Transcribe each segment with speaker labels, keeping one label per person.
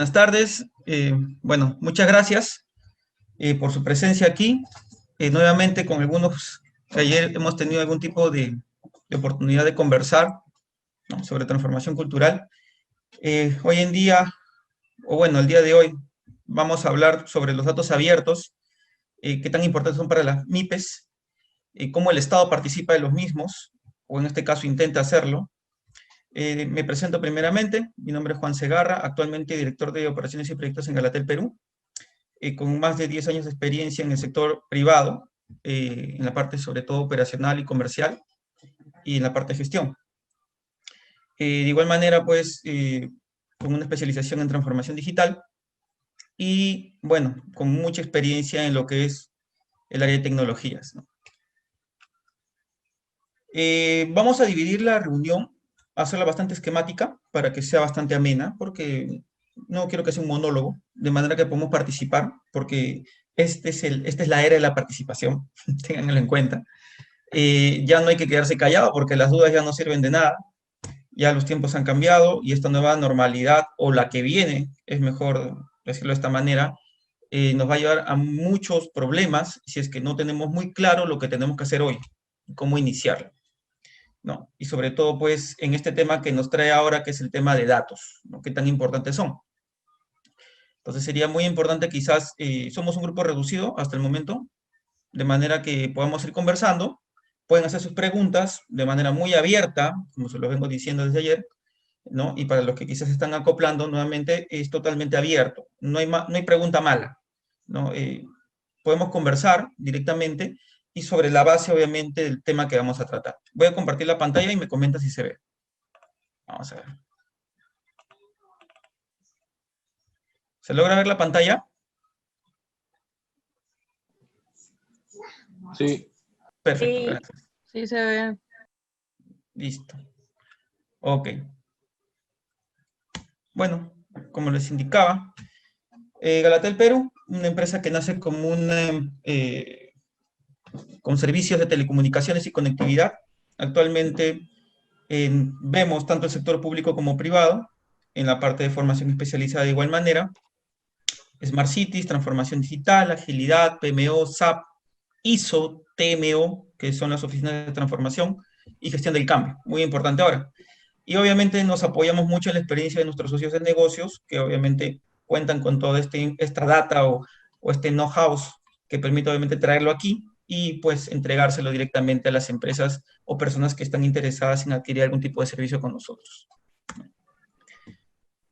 Speaker 1: Buenas tardes. Bueno, muchas gracias por su presencia aquí. Nuevamente con algunos, ayer hemos tenido algún tipo de oportunidad de conversar, ¿no?, sobre transformación cultural. Hoy en día, o bueno, el día de hoy, vamos a hablar sobre los datos abiertos, qué tan importantes son para las MIPES, cómo el Estado participa de los mismos, o en este caso intenta hacerlo. Me presento primeramente, mi nombre es Juan Segarra, actualmente director de operaciones y proyectos en Galatel, Perú, con más de 10 años de experiencia en el sector privado, en la parte sobre todo operacional y comercial, y en la parte de gestión. De igual manera, pues, con una especialización en transformación digital, y bueno, con mucha experiencia en lo que es el área de tecnologías, ¿no? Vamos a dividir la reunión, hacerla bastante esquemática para que sea bastante amena, porque no quiero que sea un monólogo, de manera que podamos participar, porque esta es la era de la participación, ténganlo en cuenta. Ya no hay que quedarse callado, porque las dudas ya no sirven de nada, ya los tiempos han cambiado, y esta nueva normalidad, o la que viene, es mejor decirlo de esta manera, nos va a llevar a muchos problemas si es que no tenemos muy claro lo que tenemos que hacer hoy, cómo iniciarlo, ¿no? Y sobre todo, pues, en este tema que nos trae ahora, que es el tema de datos, ¿no? ¿Qué tan importantes son? Entonces sería muy importante, quizás, somos un grupo reducido hasta el momento, de manera que podamos ir conversando, pueden hacer sus preguntas de manera muy abierta, como se lo vengo diciendo desde ayer, ¿no? Y para los que quizás se están acoplando nuevamente, es totalmente abierto, no hay pregunta mala, ¿no? Podemos conversar directamente y sobre la base, obviamente, del tema que vamos a tratar. Voy a compartir la pantalla y me comenta si se ve. Vamos a ver. ¿Se logra ver la pantalla?
Speaker 2: Sí.
Speaker 1: Perfecto,
Speaker 3: Sí,
Speaker 1: gracias.
Speaker 3: sí se ve.
Speaker 1: Listo. Ok. Bueno, como les indicaba, Galatel Perú, una empresa que nace como con servicios de telecomunicaciones y conectividad. Actualmente vemos tanto el sector público como privado, en la parte de formación especializada de igual manera, Smart Cities, transformación digital, agilidad, PMO, SAP, ISO, TMO, que son las oficinas de transformación, y gestión del cambio, muy importante ahora. Y obviamente nos apoyamos mucho en la experiencia de nuestros socios de negocios, que obviamente cuentan con toda esta data o este know-how que permite obviamente traerlo aquí y pues entregárselo directamente a las empresas o personas que están interesadas en adquirir algún tipo de servicio con nosotros.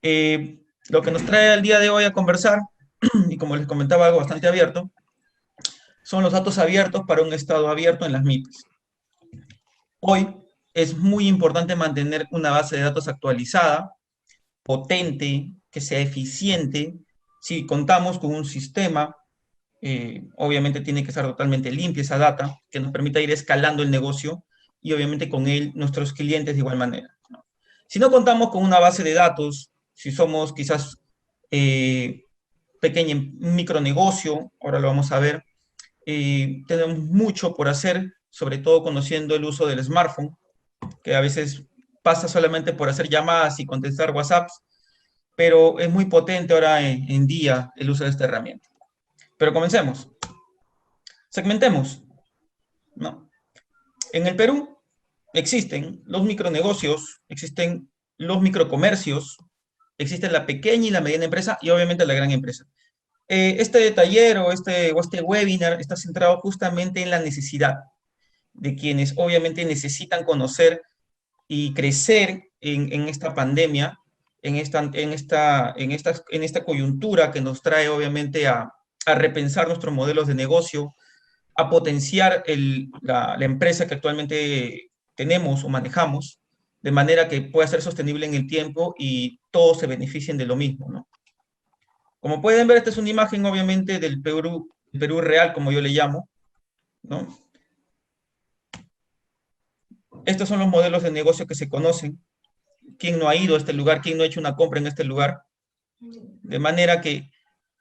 Speaker 1: Lo que nos trae al día de hoy a conversar, y como les comentaba, algo bastante abierto, son los datos abiertos para un estado abierto en las MIPES. Hoy es muy importante mantener una base de datos actualizada, potente, que sea eficiente. Si contamos con un sistema, obviamente tiene que estar totalmente limpia esa data, que nos permita ir escalando el negocio y obviamente con él nuestros clientes de igual manera, ¿no? Si no contamos con una base de datos, si somos quizás pequeño micronegocio, ahora lo vamos a ver, tenemos mucho por hacer, sobre todo conociendo el uso del smartphone, que a veces pasa solamente por hacer llamadas y contestar WhatsApps, pero es muy potente ahora en día el uso de esta herramienta. Pero comencemos. Segmentemos, ¿no? En el Perú existen los micronegocios, existen los microcomercios, existe la pequeña y la mediana empresa y obviamente la gran empresa. Este taller o este webinar está centrado justamente en la necesidad de quienes obviamente necesitan conocer y crecer en esta pandemia, en esta coyuntura que nos trae obviamente a repensar nuestros modelos de negocio, a potenciar la empresa que actualmente tenemos o manejamos, de manera que pueda ser sostenible en el tiempo y todos se beneficien de lo mismo, ¿no? Como pueden ver, esta es una imagen obviamente del Perú real, como yo le llamo, ¿no? Estos son los modelos de negocio que se conocen. ¿Quién no ha ido a este lugar? ¿Quién no ha hecho una compra en este lugar? De manera que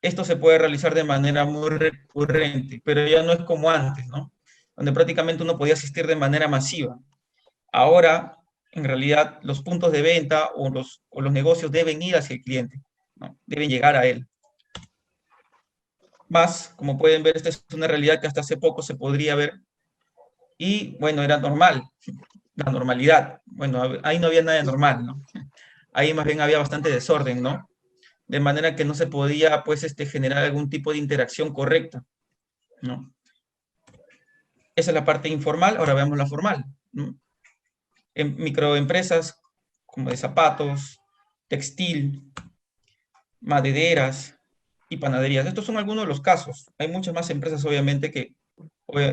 Speaker 1: esto se puede realizar de manera muy recurrente, pero ya no es como antes, ¿no? Donde prácticamente uno podía asistir de manera masiva. Ahora, en realidad, los puntos de venta o los negocios deben ir hacia el cliente, ¿no? Deben llegar a él. Más, como pueden ver, esta es una realidad que hasta hace poco se podría ver, y bueno, era normal, la normalidad. Bueno, ahí no había nada de normal, ¿no? Ahí más bien había bastante desorden, ¿no? De manera que no se podía, pues, generar algún tipo de interacción correcta, ¿no? Esa es la parte informal, ahora veamos la formal, ¿no? En microempresas como de zapatos, textil, madereras y panaderías. Estos son algunos de los casos. Hay muchas más empresas, obviamente, que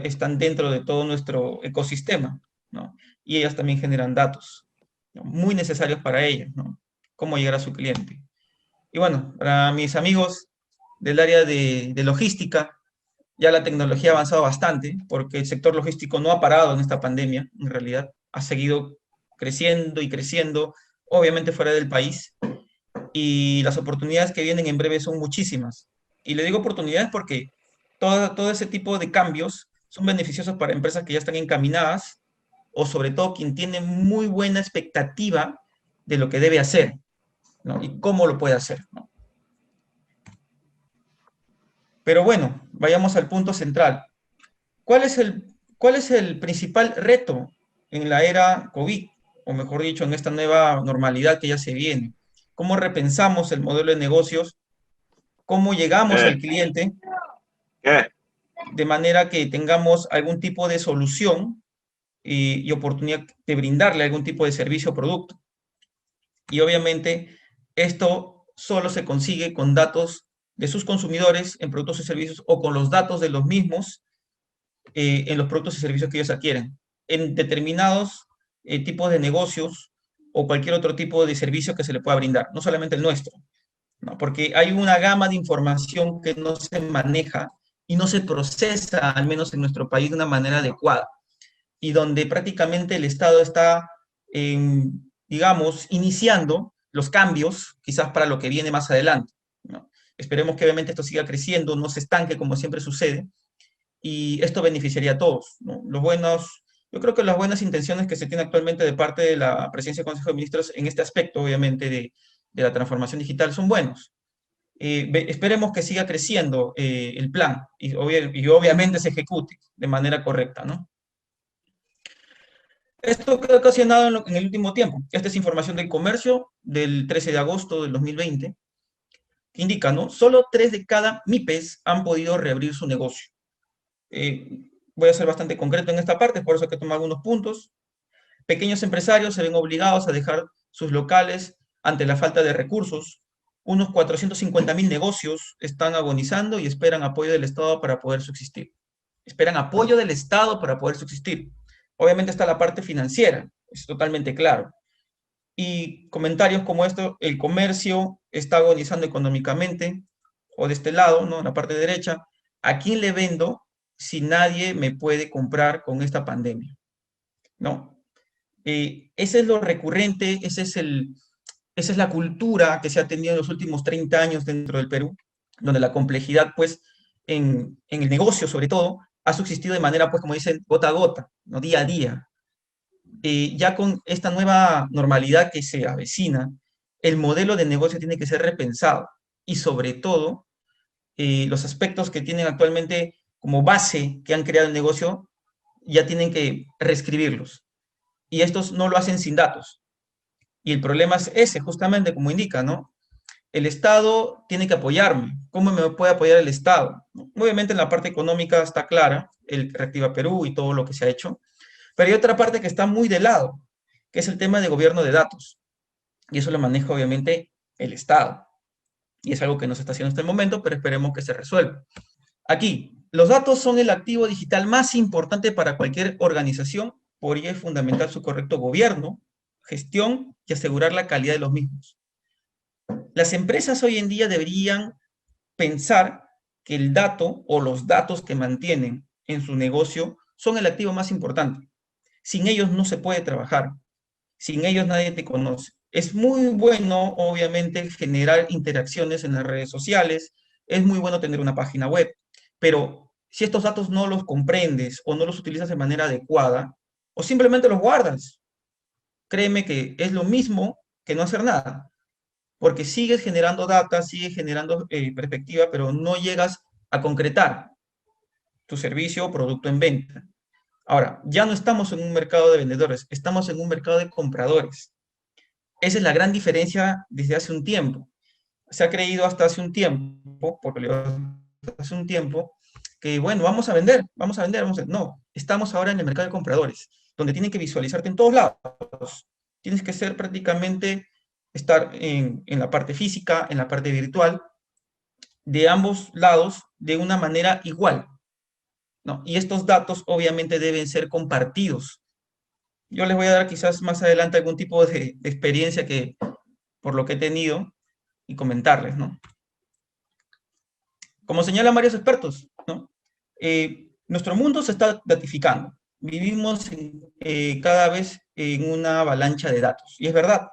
Speaker 1: están dentro de todo nuestro ecosistema, ¿no? Y ellas también generan datos, ¿no? Muy necesarios para ellas, ¿no? Cómo llegar a su cliente. Y bueno, para mis amigos del área de logística, ya la tecnología ha avanzado bastante, porque el sector logístico no ha parado en esta pandemia, en realidad, ha seguido creciendo y creciendo, obviamente fuera del país, y las oportunidades que vienen en breve son muchísimas. Y le digo oportunidades porque todo ese tipo de cambios son beneficiosos para empresas que ya están encaminadas, o sobre todo quien tiene muy buena expectativa de lo que debe hacer, ¿no? Y cómo lo puede hacer, ¿no? Pero bueno, vayamos al punto central. ¿Cuál es el principal reto en la era COVID? O mejor dicho, en esta nueva normalidad que ya se viene. ¿Cómo repensamos el modelo de negocios? ¿Cómo llegamos
Speaker 2: ¿Qué?
Speaker 1: al cliente
Speaker 2: ¿Qué?
Speaker 1: de manera que tengamos algún tipo de solución y oportunidad de brindarle algún tipo de servicio o producto? Y obviamente esto solo se consigue con datos de sus consumidores en productos y servicios, o con los datos de los mismos en los productos y servicios que ellos adquieren, en determinados tipos de negocios o cualquier otro tipo de servicio que se le pueda brindar, no solamente el nuestro, ¿no? Porque hay una gama de información que no se maneja y no se procesa, al menos en nuestro país, de una manera adecuada, y donde prácticamente el Estado está, digamos, iniciando los cambios, quizás para lo que viene más adelante, ¿no? Esperemos que obviamente esto siga creciendo, no se estanque como siempre sucede, y esto beneficiaría a todos, ¿no? Yo creo que las buenas intenciones que se tienen actualmente de parte de la Presidencia del Consejo de Ministros en este aspecto, obviamente, de la transformación digital son buenos. Esperemos que siga creciendo el plan y obviamente se ejecute de manera correcta, ¿no? Esto que ha ocasionado en el último tiempo. Esta es información del comercio del 13 de agosto del 2020, que indica, ¿no? Solo 3 de cada MIPES han podido reabrir su negocio. Voy a ser bastante concreto en esta parte, por eso que tomo algunos puntos. Pequeños empresarios se ven obligados a dejar sus locales ante la falta de recursos. Unos 450.000 negocios están agonizando y esperan apoyo del Estado para poder subsistir. Esperan apoyo del Estado para poder subsistir. Obviamente está la parte financiera, es totalmente claro. Y comentarios como esto: el comercio está agonizando económicamente, o de este lado, ¿no? En la parte derecha, ¿a quién le vendo si nadie me puede comprar con esta pandemia? ¿No? Ese es lo recurrente, esa es la cultura que se ha tenido en los últimos 30 años dentro del Perú, donde la complejidad, pues, en el negocio, sobre todo, ha subsistido de manera, pues, como dicen, gota a gota, ¿no? Día a día. Ya con esta nueva normalidad que se avecina, el modelo de negocio tiene que ser repensado, y sobre todo, los aspectos que tienen actualmente como base que han creado el negocio ya tienen que reescribirlos. Y estos no lo hacen sin datos. Y el problema es ese, justamente, como indica, ¿no? El Estado tiene que apoyarme. ¿Cómo me puede apoyar el Estado? Obviamente en la parte económica está clara, el Reactiva Perú y todo lo que se ha hecho, pero hay otra parte que está muy de lado, que es el tema de gobierno de datos. Y eso lo maneja obviamente el Estado. Y es algo que no se está haciendo hasta el momento, pero esperemos que se resuelva. Aquí, los datos son el activo digital más importante para cualquier organización, por ello es fundamental su correcto gobierno, gestión y asegurar la calidad de los mismos. Las empresas hoy en día deberían pensar que el dato o los datos que mantienen en su negocio son el activo más importante. Sin ellos no se puede trabajar. Sin ellos nadie te conoce. Es muy bueno, obviamente, generar interacciones en las redes sociales. Es muy bueno tener una página web. Pero si estos datos no los comprendes o no los utilizas de manera adecuada, o simplemente los guardas, créeme que es lo mismo que no hacer nada. porque sigues generando data, sigues generando perspectiva, pero no llegas a concretar tu servicio o producto en venta. Ahora, ya no estamos en un mercado de vendedores, estamos en un mercado de compradores. Esa es la gran diferencia desde hace un tiempo. Se ha creído hasta hace un tiempo, porque hace un tiempo, que bueno, vamos a vender, vamos a vender, vamos a... No, estamos ahora en el mercado de compradores, donde tienen que visualizarte en todos lados. Tienes que ser prácticamente, estar en la parte física, en la parte virtual, de ambos lados de una manera igual, ¿no? Y estos datos obviamente deben ser compartidos. Yo les voy a dar quizás más adelante algún tipo de experiencia que, por lo que he tenido, y comentarles, ¿no? Como señalan varios expertos, ¿no? Nuestro mundo se está datificando. Vivimos cada vez en una avalancha de datos. Y es verdad,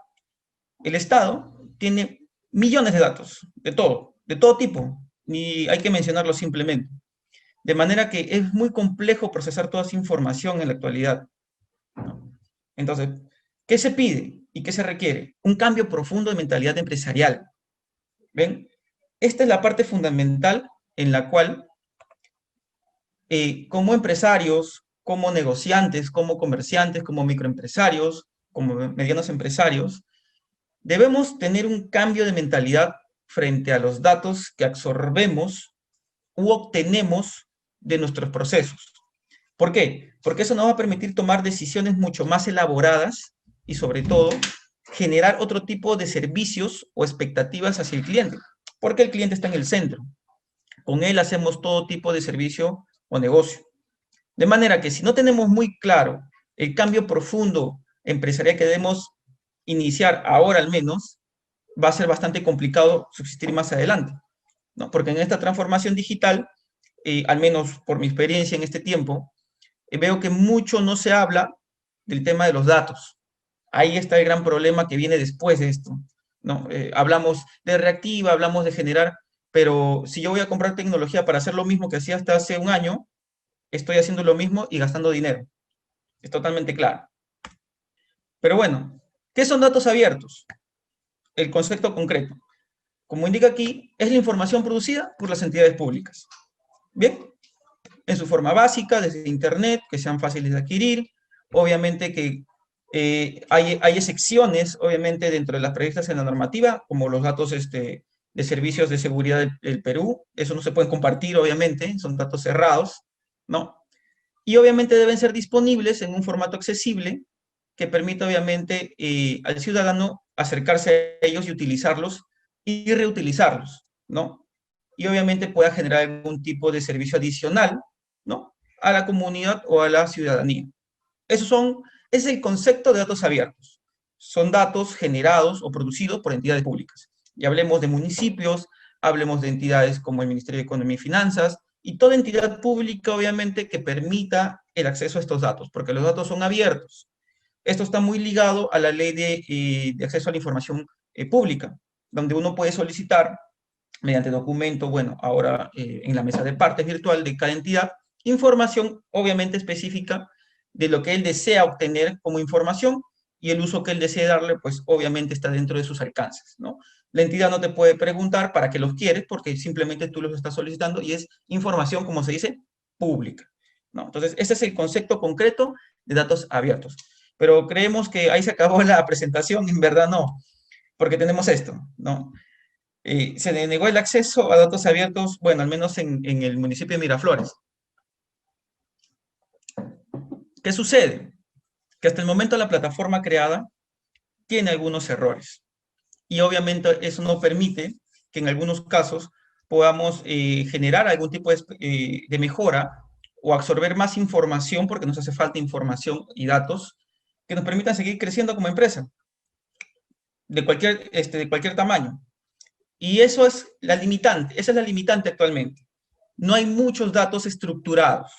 Speaker 1: el Estado tiene millones de datos, de todo tipo, y hay que mencionarlo simplemente. De manera que es muy complejo procesar toda esa información en la actualidad, ¿no? Entonces, ¿qué se pide y qué se requiere? Un cambio profundo de mentalidad empresarial. ¿Ven? Esta es la parte fundamental en la cual, como empresarios, como negociantes, como comerciantes, como microempresarios, como medianos empresarios, debemos tener un cambio de mentalidad frente a los datos que absorbemos u obtenemos de nuestros procesos. ¿Por qué? Porque eso nos va a permitir tomar decisiones mucho más elaboradas y, sobre todo, generar otro tipo de servicios o expectativas hacia el cliente, porque el cliente está en el centro. Con él hacemos todo tipo de servicio o negocio. De manera que si no tenemos muy claro el cambio profundo empresarial que debemos iniciar ahora al menos, va a ser bastante complicado subsistir más adelante, ¿no? Porque en esta transformación digital, al menos por mi experiencia en este tiempo, veo que mucho no se habla del tema de los datos. Ahí está el gran problema que viene después de esto, ¿no? Hablamos de reactiva, hablamos de generar, pero si yo voy a comprar tecnología para hacer lo mismo que hacía hasta hace un año, estoy haciendo lo mismo y gastando dinero. Es totalmente claro. Pero bueno, ¿qué son datos abiertos? El concepto concreto. Como indica aquí, es la información producida por las entidades públicas. Bien, en su forma básica, desde Internet, que sean fáciles de adquirir. Obviamente que hay excepciones, obviamente, dentro de las previstas en la normativa, como los datos de servicios de seguridad del Perú. Eso no se puede compartir, obviamente, son datos cerrados, ¿no? Y obviamente deben ser disponibles en un formato accesible que permita, obviamente, al ciudadano acercarse a ellos y utilizarlos y reutilizarlos, ¿no? Y obviamente pueda generar algún tipo de servicio adicional, ¿no? A la comunidad o a la ciudadanía. Es el concepto de datos abiertos. Son datos generados o producidos por entidades públicas. Y hablemos de municipios, hablemos de entidades como el Ministerio de Economía y Finanzas, y toda entidad pública, obviamente, que permita el acceso a estos datos, porque los datos son abiertos. Esto está muy ligado a la ley de acceso a la información pública, donde uno puede solicitar mediante documento, bueno, ahora en la mesa de partes virtual de cada entidad, información obviamente específica de lo que él desea obtener como información, y el uso que él desee darle, pues obviamente está dentro de sus alcances, ¿no? La entidad no te puede preguntar para qué los quieres, porque simplemente tú los estás solicitando y es información, como se dice, pública, ¿no? Entonces, ese es el concepto concreto de datos abiertos. Pero creemos que ahí se acabó la presentación, en verdad no, porque tenemos esto, ¿no? Se denegó el acceso a datos abiertos, bueno, al menos en el municipio de Miraflores. ¿Qué sucede? Que hasta el momento la plataforma creada tiene algunos errores. Y obviamente eso no permite que en algunos casos podamos generar algún tipo de mejora o absorber más información, porque nos hace falta información y datos que nos permitan seguir creciendo como empresa, de cualquier tamaño. Y eso es la limitante, esa es la limitante actualmente. No hay muchos datos estructurados,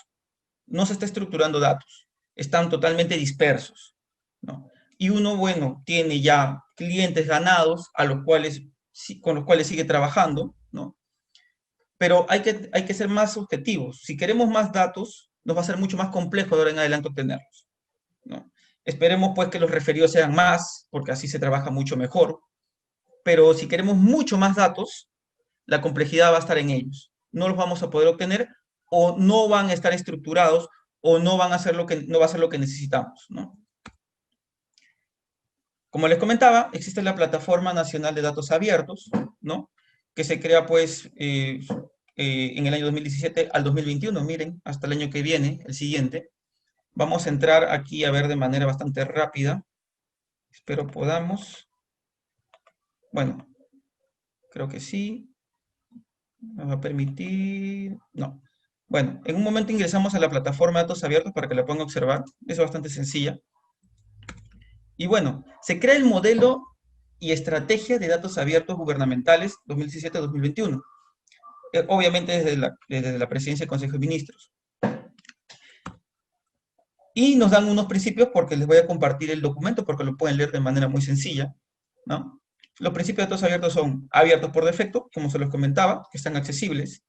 Speaker 1: no se está estructurando datos, están totalmente dispersos, ¿no? Y uno, bueno, tiene ya clientes ganados con los cuales sigue trabajando, ¿no? Pero hay que ser más objetivos. Si queremos más datos, nos va a ser mucho más complejo de ahora en adelante obtenerlos, ¿no? Esperemos pues que los referidos sean más, porque así se trabaja mucho mejor, pero si queremos mucho más datos, la complejidad va a estar en ellos. No los vamos a poder obtener o no van a estar estructurados o no van a ser no va a ser lo que necesitamos, ¿no? Como les comentaba, existe la Plataforma Nacional de Datos Abiertos, ¿no? Que se crea, pues, en el año 2017 al 2021, miren, hasta el año que viene, el siguiente. Vamos a entrar aquí a ver de manera bastante rápida. Espero podamos. Bueno, creo que sí. ¿Me va a permitir? No. Bueno, en un momento ingresamos a la plataforma de datos abiertos para que la puedan observar. Es bastante sencilla. Y bueno, se crea el modelo y estrategia de datos abiertos gubernamentales 2017-2021. Obviamente desde la presidencia del Consejo de Ministros. Y nos dan unos principios porque les voy a compartir el documento porque lo pueden leer de manera muy sencilla, ¿no? Los principios de datos abiertos son abiertos por defecto, como se los comentaba, que están accesibles,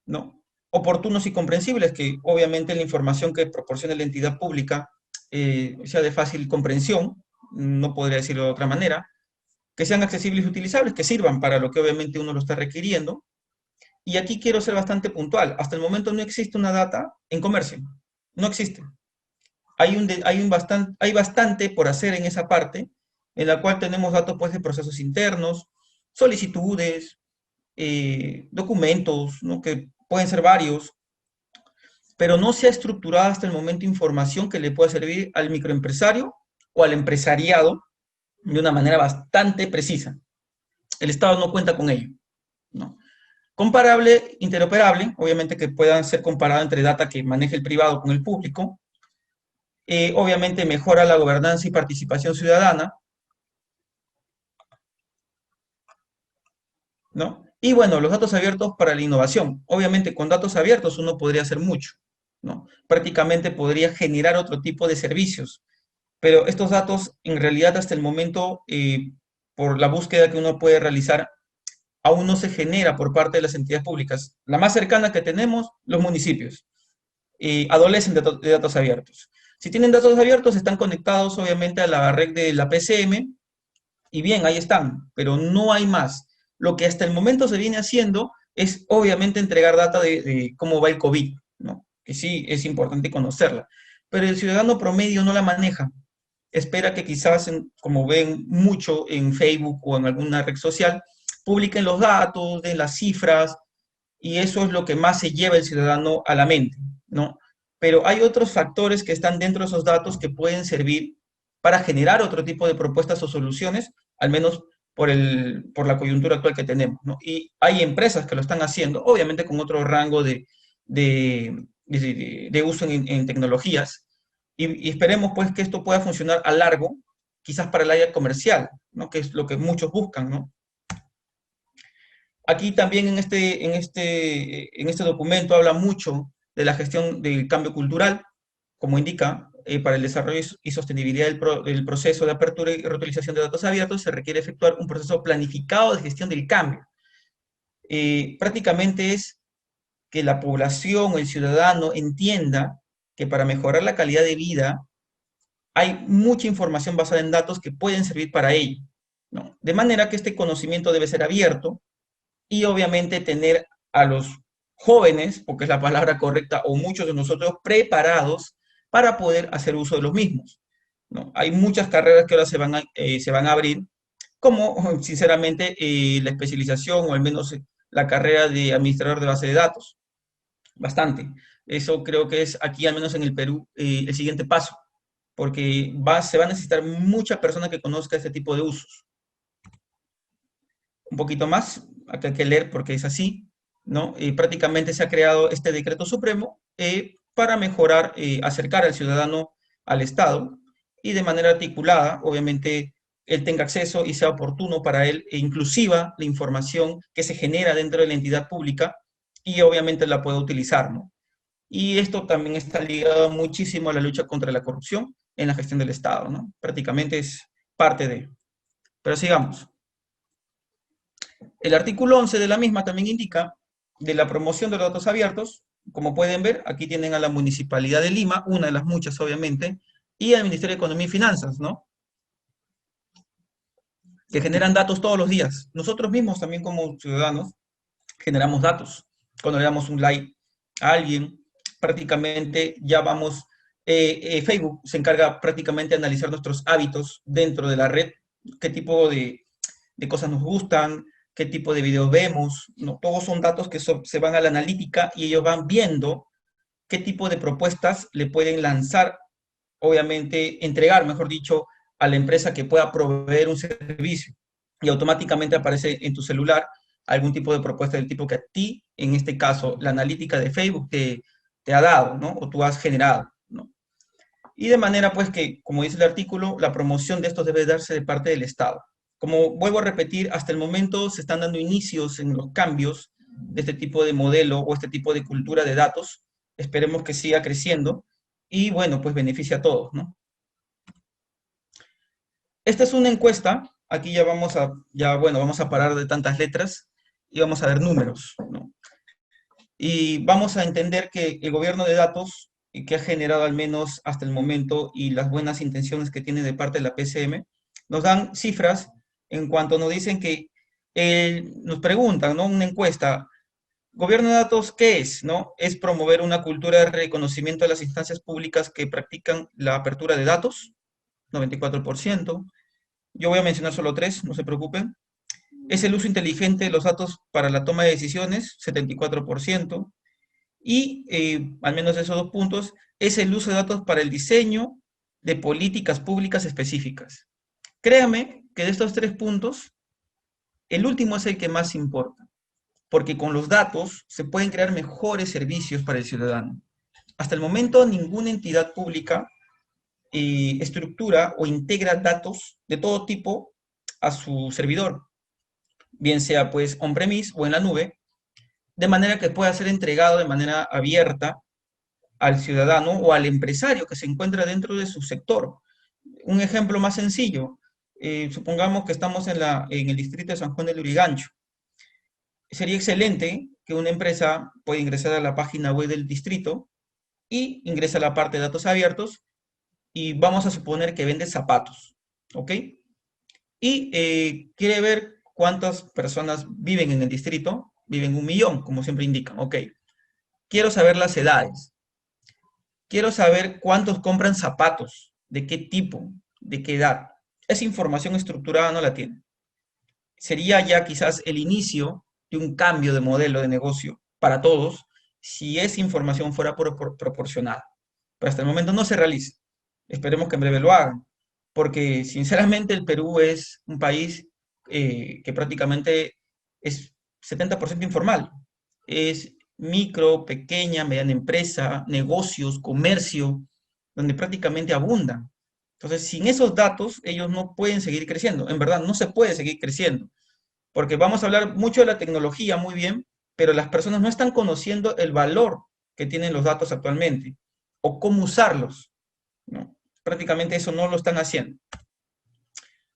Speaker 1: ¿no? Oportunos y comprensibles, que obviamente la información que proporcione la entidad pública sea de fácil comprensión, no podría decirlo de otra manera, que sean accesibles y utilizables, que sirvan para lo que obviamente uno lo está requiriendo. Y aquí quiero ser bastante puntual. Hasta el momento no existe una data en comercio. No existe. Hay bastante por hacer en esa parte, en la cual tenemos datos pues, de procesos internos, solicitudes, documentos, ¿no? Que pueden ser varios, pero no se ha estructurado hasta el momento información que le pueda servir al microempresario o al empresariado de una manera bastante precisa. El Estado no cuenta con ello, ¿no? Comparable, interoperable, obviamente que puedan ser comparadas entre data que maneje el privado con el público. Obviamente mejora la gobernanza y participación ciudadana, ¿no? Y bueno, los datos abiertos para la innovación. Obviamente con datos abiertos uno podría hacer mucho, ¿no? Prácticamente podría generar otro tipo de servicios, pero estos datos en realidad hasta el momento, por la búsqueda que uno puede realizar, aún no se genera por parte de las entidades públicas. La más cercana que tenemos, los municipios, adolecen de datos abiertos. Si tienen datos abiertos, están conectados obviamente a la red de la PCM, y bien, ahí están, pero no hay más. Lo que hasta el momento se viene haciendo es obviamente entregar data de cómo va el COVID, ¿no? Que sí es importante conocerla, pero el ciudadano promedio no la maneja. Espera que quizás, como ven mucho en Facebook o en alguna red social, publiquen los datos, den las cifras, y eso es lo que más se lleva el ciudadano a la mente, ¿no? Pero hay otros factores que están dentro de esos datos que pueden servir para generar otro tipo de propuestas o soluciones, al menos por la coyuntura actual que tenemos, ¿no? Y hay empresas que lo están haciendo, obviamente con otro rango de uso en tecnologías, y esperemos pues que esto pueda funcionar a largo, quizás para el área comercial, ¿no? Que es lo que muchos buscan, ¿no? Aquí también en este documento habla mucho de la gestión del cambio cultural, como indica, para el desarrollo y sostenibilidad del proceso de apertura y reutilización de datos abiertos se requiere efectuar un proceso planificado de gestión del cambio. Prácticamente es que la población o el ciudadano entienda que para mejorar la calidad de vida hay mucha información basada en datos que pueden servir para ello, ¿no? De manera que este conocimiento debe ser abierto, y obviamente tener a los jóvenes, porque es la palabra correcta, o muchos de nosotros preparados para poder hacer uso de los mismos, ¿no? Hay muchas carreras que ahora se van a abrir, como sinceramente la especialización o al menos la carrera de administrador de base de datos. Bastante. Eso creo que es aquí, al menos en el Perú, el siguiente paso, porque se va a necesitar mucha persona que conozca este tipo de usos. Un poquito más, acá hay que leer porque es así, ¿no? Prácticamente se ha creado este decreto supremo para mejorar, acercar al ciudadano al Estado y de manera articulada, obviamente, él tenga acceso y sea oportuno para él e inclusiva la información que se genera dentro de la entidad pública y obviamente la pueda utilizar, ¿no? Y esto también está ligado muchísimo a la lucha contra la corrupción en la gestión del Estado, ¿no? Prácticamente es parte de. Pero sigamos. El artículo 11 de la misma también indica de la promoción de los datos abiertos. Como pueden ver, aquí tienen a la Municipalidad de Lima, una de las muchas obviamente, y al Ministerio de Economía y Finanzas, ¿no? que generan datos todos los días. Nosotros mismos también como ciudadanos generamos datos. Cuando le damos un like a alguien, prácticamente ya vamos, Facebook se encarga prácticamente de analizar nuestros hábitos dentro de la red, qué tipo de cosas nos gustan, qué tipo de videos vemos, ¿no? Todos son datos que se van a la analítica y ellos van viendo qué tipo de propuestas le pueden lanzar, obviamente, entregar, mejor dicho, a la empresa que pueda proveer un servicio. Y automáticamente aparece en tu celular algún tipo de propuesta del tipo que a ti, en este caso, la analítica de Facebook te ha dado, ¿no? O tú has generado, ¿no? Y de manera, pues, que, como dice el artículo, la promoción de estos debe darse de parte del Estado. Como vuelvo a repetir, hasta el momento se están dando inicios en los cambios de este tipo de modelo o este tipo de cultura de datos. Esperemos que siga creciendo y, bueno, pues beneficia a todos, ¿no? Esta es una encuesta. Aquí ya vamos a, ya, bueno, vamos a parar de tantas letras y vamos a ver números, ¿no? Y vamos a entender que el gobierno de datos que ha generado al menos hasta el momento y las buenas intenciones que tiene de parte de la PCM, nos dan cifras en cuanto nos dicen que nos preguntan, ¿no? Una encuesta, gobierno de datos, ¿qué es? ¿No? Es promover una cultura de reconocimiento de las instancias públicas que practican la apertura de datos, 94%. Yo voy a mencionar solo tres, no se preocupen. Es el uso inteligente de los datos para la toma de decisiones, 74%. Y al menos esos dos puntos, es el uso de datos para el diseño de políticas públicas específicas. Créame que de estos tres puntos, el último es el que más importa, porque con los datos se pueden crear mejores servicios para el ciudadano. Hasta el momento, ninguna entidad pública estructura o integra datos de todo tipo a su servidor, bien sea pues on-premise o en la nube, de manera que pueda ser entregado de manera abierta al ciudadano o al empresario que se encuentra dentro de su sector. Un ejemplo más sencillo, supongamos que estamos en el distrito de San Juan de Lurigancho. Sería excelente que una empresa pueda ingresar a la página web del distrito y ingresa a la parte de datos abiertos y vamos a suponer que vende zapatos, ¿ok? Y quiere ver cuántas personas viven en el distrito, viven 1 millón, como siempre indican, ¿ok? Quiero saber las edades, quiero saber cuántos compran zapatos, de qué tipo, de qué edad. Esa información estructurada no la tiene. Sería ya quizás el inicio de un cambio de modelo de negocio para todos si esa información fuera proporcionada. Pero hasta el momento no se realiza. Esperemos que en breve lo hagan, porque sinceramente el Perú es un país que prácticamente es 70% informal. Es micro, pequeña, mediana empresa, negocios, comercio, donde prácticamente abundan. Entonces, sin esos datos, ellos no pueden seguir creciendo. En verdad, no se puede seguir creciendo, porque vamos a hablar mucho de la tecnología, muy bien, pero las personas no están conociendo el valor que tienen los datos actualmente o cómo usarlos, ¿no? Prácticamente eso no lo están haciendo.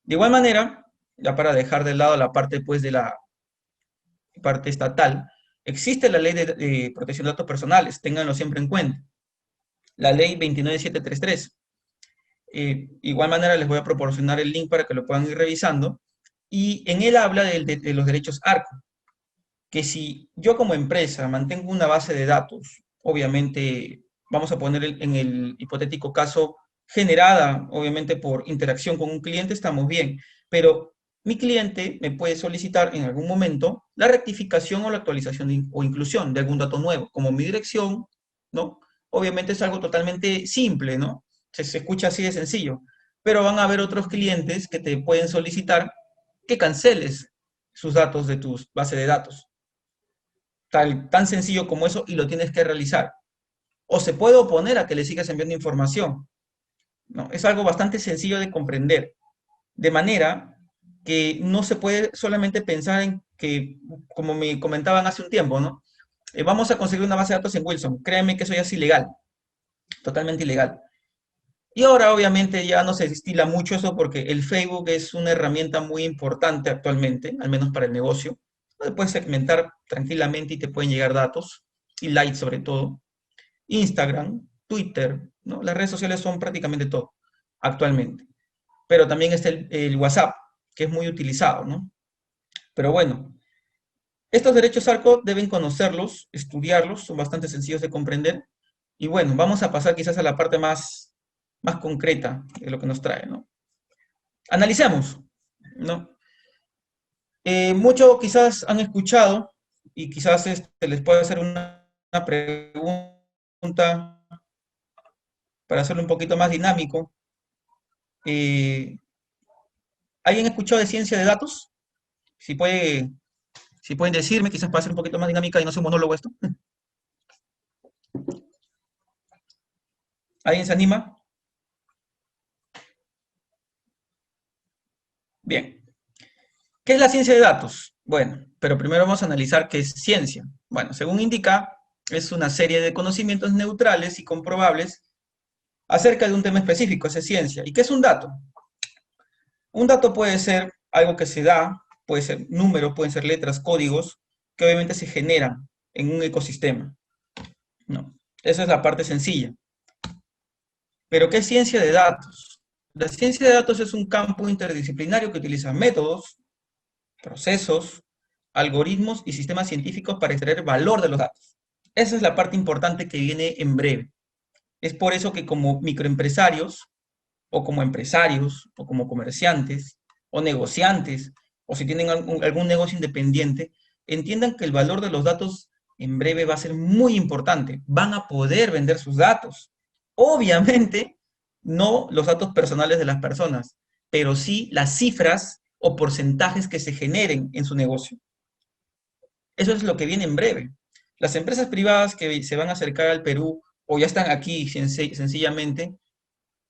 Speaker 1: De igual manera, ya para dejar de lado la parte pues de la parte estatal, existe la ley de protección de datos personales, ténganlo siempre en cuenta, la ley 29733. Igual manera les voy a proporcionar el link para que lo puedan ir revisando, y en él habla de los derechos ARCO, que si yo como empresa mantengo una base de datos, obviamente vamos a poner en el hipotético caso generada, obviamente por interacción con un cliente, estamos bien, pero mi cliente me puede solicitar en algún momento la rectificación o la actualización o inclusión de algún dato nuevo, como mi dirección, ¿no? Obviamente es algo totalmente simple, ¿no? Se escucha así de sencillo, pero van a haber otros clientes que te pueden solicitar que canceles sus datos de tu base de datos. Tan sencillo como eso y lo tienes que realizar. O se puede oponer a que le sigas enviando información, ¿no? Es algo bastante sencillo de comprender. De manera que no se puede solamente pensar en que, como me comentaban hace un tiempo, ¿no? Vamos a conseguir una base de datos en Wilson. Créanme que eso ya es ilegal, totalmente ilegal. Y ahora obviamente ya no se estila mucho eso porque el Facebook es una herramienta muy importante actualmente, al menos para el negocio, donde puedes segmentar tranquilamente y te pueden llegar datos, y likes sobre todo. Instagram, Twitter, ¿no? Las redes sociales son prácticamente todo actualmente. Pero también está el WhatsApp. que es muy utilizado, ¿no? Pero bueno, estos derechos ARCO deben conocerlos, estudiarlos, son bastante sencillos de comprender. Y bueno, vamos a pasar quizás a la parte más concreta de lo que nos trae, ¿no? Analicemos, ¿no? Muchos quizás han escuchado y quizás les puede hacer una pregunta para hacerlo un poquito más dinámico. ¿Alguien ha escuchado de ciencia de datos? Si pueden decirme, quizás para hacer un poquito más dinámica y no sea un monólogo esto. ¿Alguien se anima? Bien. ¿Qué es la ciencia de datos? Bueno, pero primero vamos a analizar qué es ciencia. Bueno, según indica, es una serie de conocimientos neutrales y comprobables acerca de un tema específico, esa es ciencia. ¿Y qué es un dato? Un dato puede ser algo que se da, puede ser números, pueden ser letras, códigos, que obviamente se generan en un ecosistema, ¿no? Esa es la parte sencilla. Pero ¿qué es ciencia de datos? La ciencia de datos es un campo interdisciplinario que utiliza métodos, procesos, algoritmos y sistemas científicos para extraer valor de los datos. Esa es la parte importante que viene en breve. Es por eso que como microempresarios, o como empresarios, o como comerciantes, o negociantes, o si tienen algún negocio independiente, entiendan que el valor de los datos en breve va a ser muy importante. Van a poder vender sus datos. Obviamente, no los datos personales de las personas, pero sí las cifras o porcentajes que se generen en su negocio. Eso es lo que viene en breve. Las empresas privadas que se van a acercar al Perú o ya están aquí sencillamente,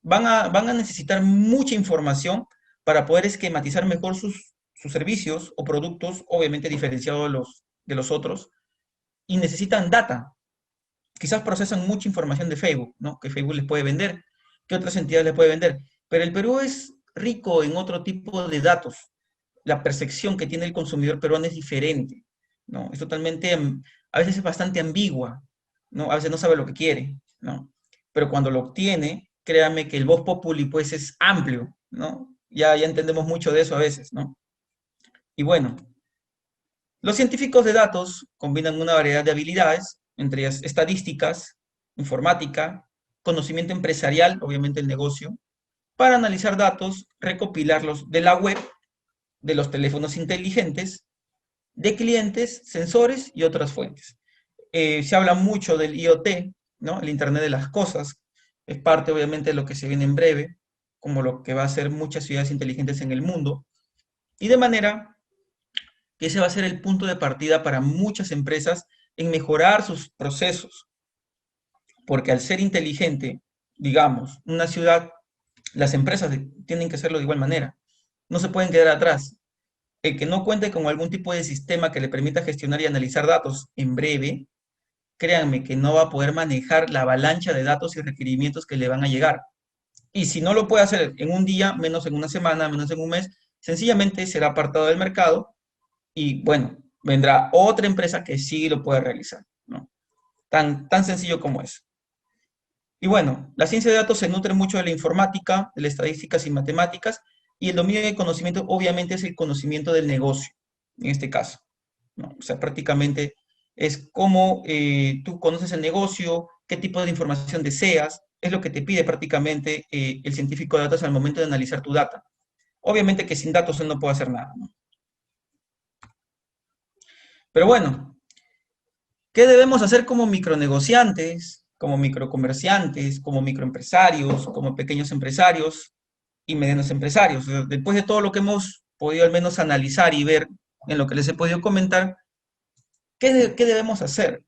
Speaker 1: van a necesitar mucha información para poder esquematizar mejor sus servicios o productos, obviamente diferenciados de los otros, y necesitan data. Quizás procesan mucha información de Facebook, ¿no? Que Facebook les puede vender, que otras entidades les puede vender. Pero el Perú es rico en otro tipo de datos. La percepción que tiene el consumidor peruano es diferente, ¿no? Es totalmente, a veces es bastante ambigua, ¿no? A veces no sabe lo que quiere, ¿no? Pero cuando lo obtiene, créanme que el vox populi, pues, es amplio, ¿no? Ya entendemos mucho de eso a veces, ¿no? Y bueno, los científicos de datos combinan una variedad de habilidades, entre ellas estadísticas, informática, conocimiento empresarial, obviamente el negocio, para analizar datos, recopilarlos de la web, de los teléfonos inteligentes, de clientes, sensores y otras fuentes. Se habla mucho del IoT, ¿no? El Internet de las Cosas, es parte obviamente de lo que se viene en breve, como lo que va a ser muchas ciudades inteligentes en el mundo, y de manera que ese va a ser el punto de partida para muchas empresas en mejorar sus procesos, porque al ser inteligente, digamos, una ciudad, las empresas tienen que hacerlo de igual manera, no se pueden quedar atrás. El que no cuente con algún tipo de sistema que le permita gestionar y analizar datos en breve, créanme que no va a poder manejar la avalancha de datos y requerimientos que le van a llegar. Y si no lo puede hacer en un día, menos en una semana, menos en un mes, sencillamente será apartado del mercado y bueno, vendrá otra empresa que sí lo puede realizar, ¿no? Tan sencillo como es. Y bueno, la ciencia de datos se nutre mucho de la informática, de las estadísticas y matemáticas, y el dominio del conocimiento obviamente es el conocimiento del negocio, en este caso, ¿no? O sea, prácticamente es cómo tú conoces el negocio, qué tipo de información deseas, es lo que te pide prácticamente el científico de datos al momento de analizar tu data. Obviamente que sin datos él no puede hacer nada, ¿no? Pero bueno, ¿qué debemos hacer como micronegociantes, como microcomerciantes, como microempresarios, como pequeños empresarios y medianos empresarios? O sea, después de todo lo que hemos podido al menos analizar y ver en lo que les he podido comentar, ¿qué debemos hacer?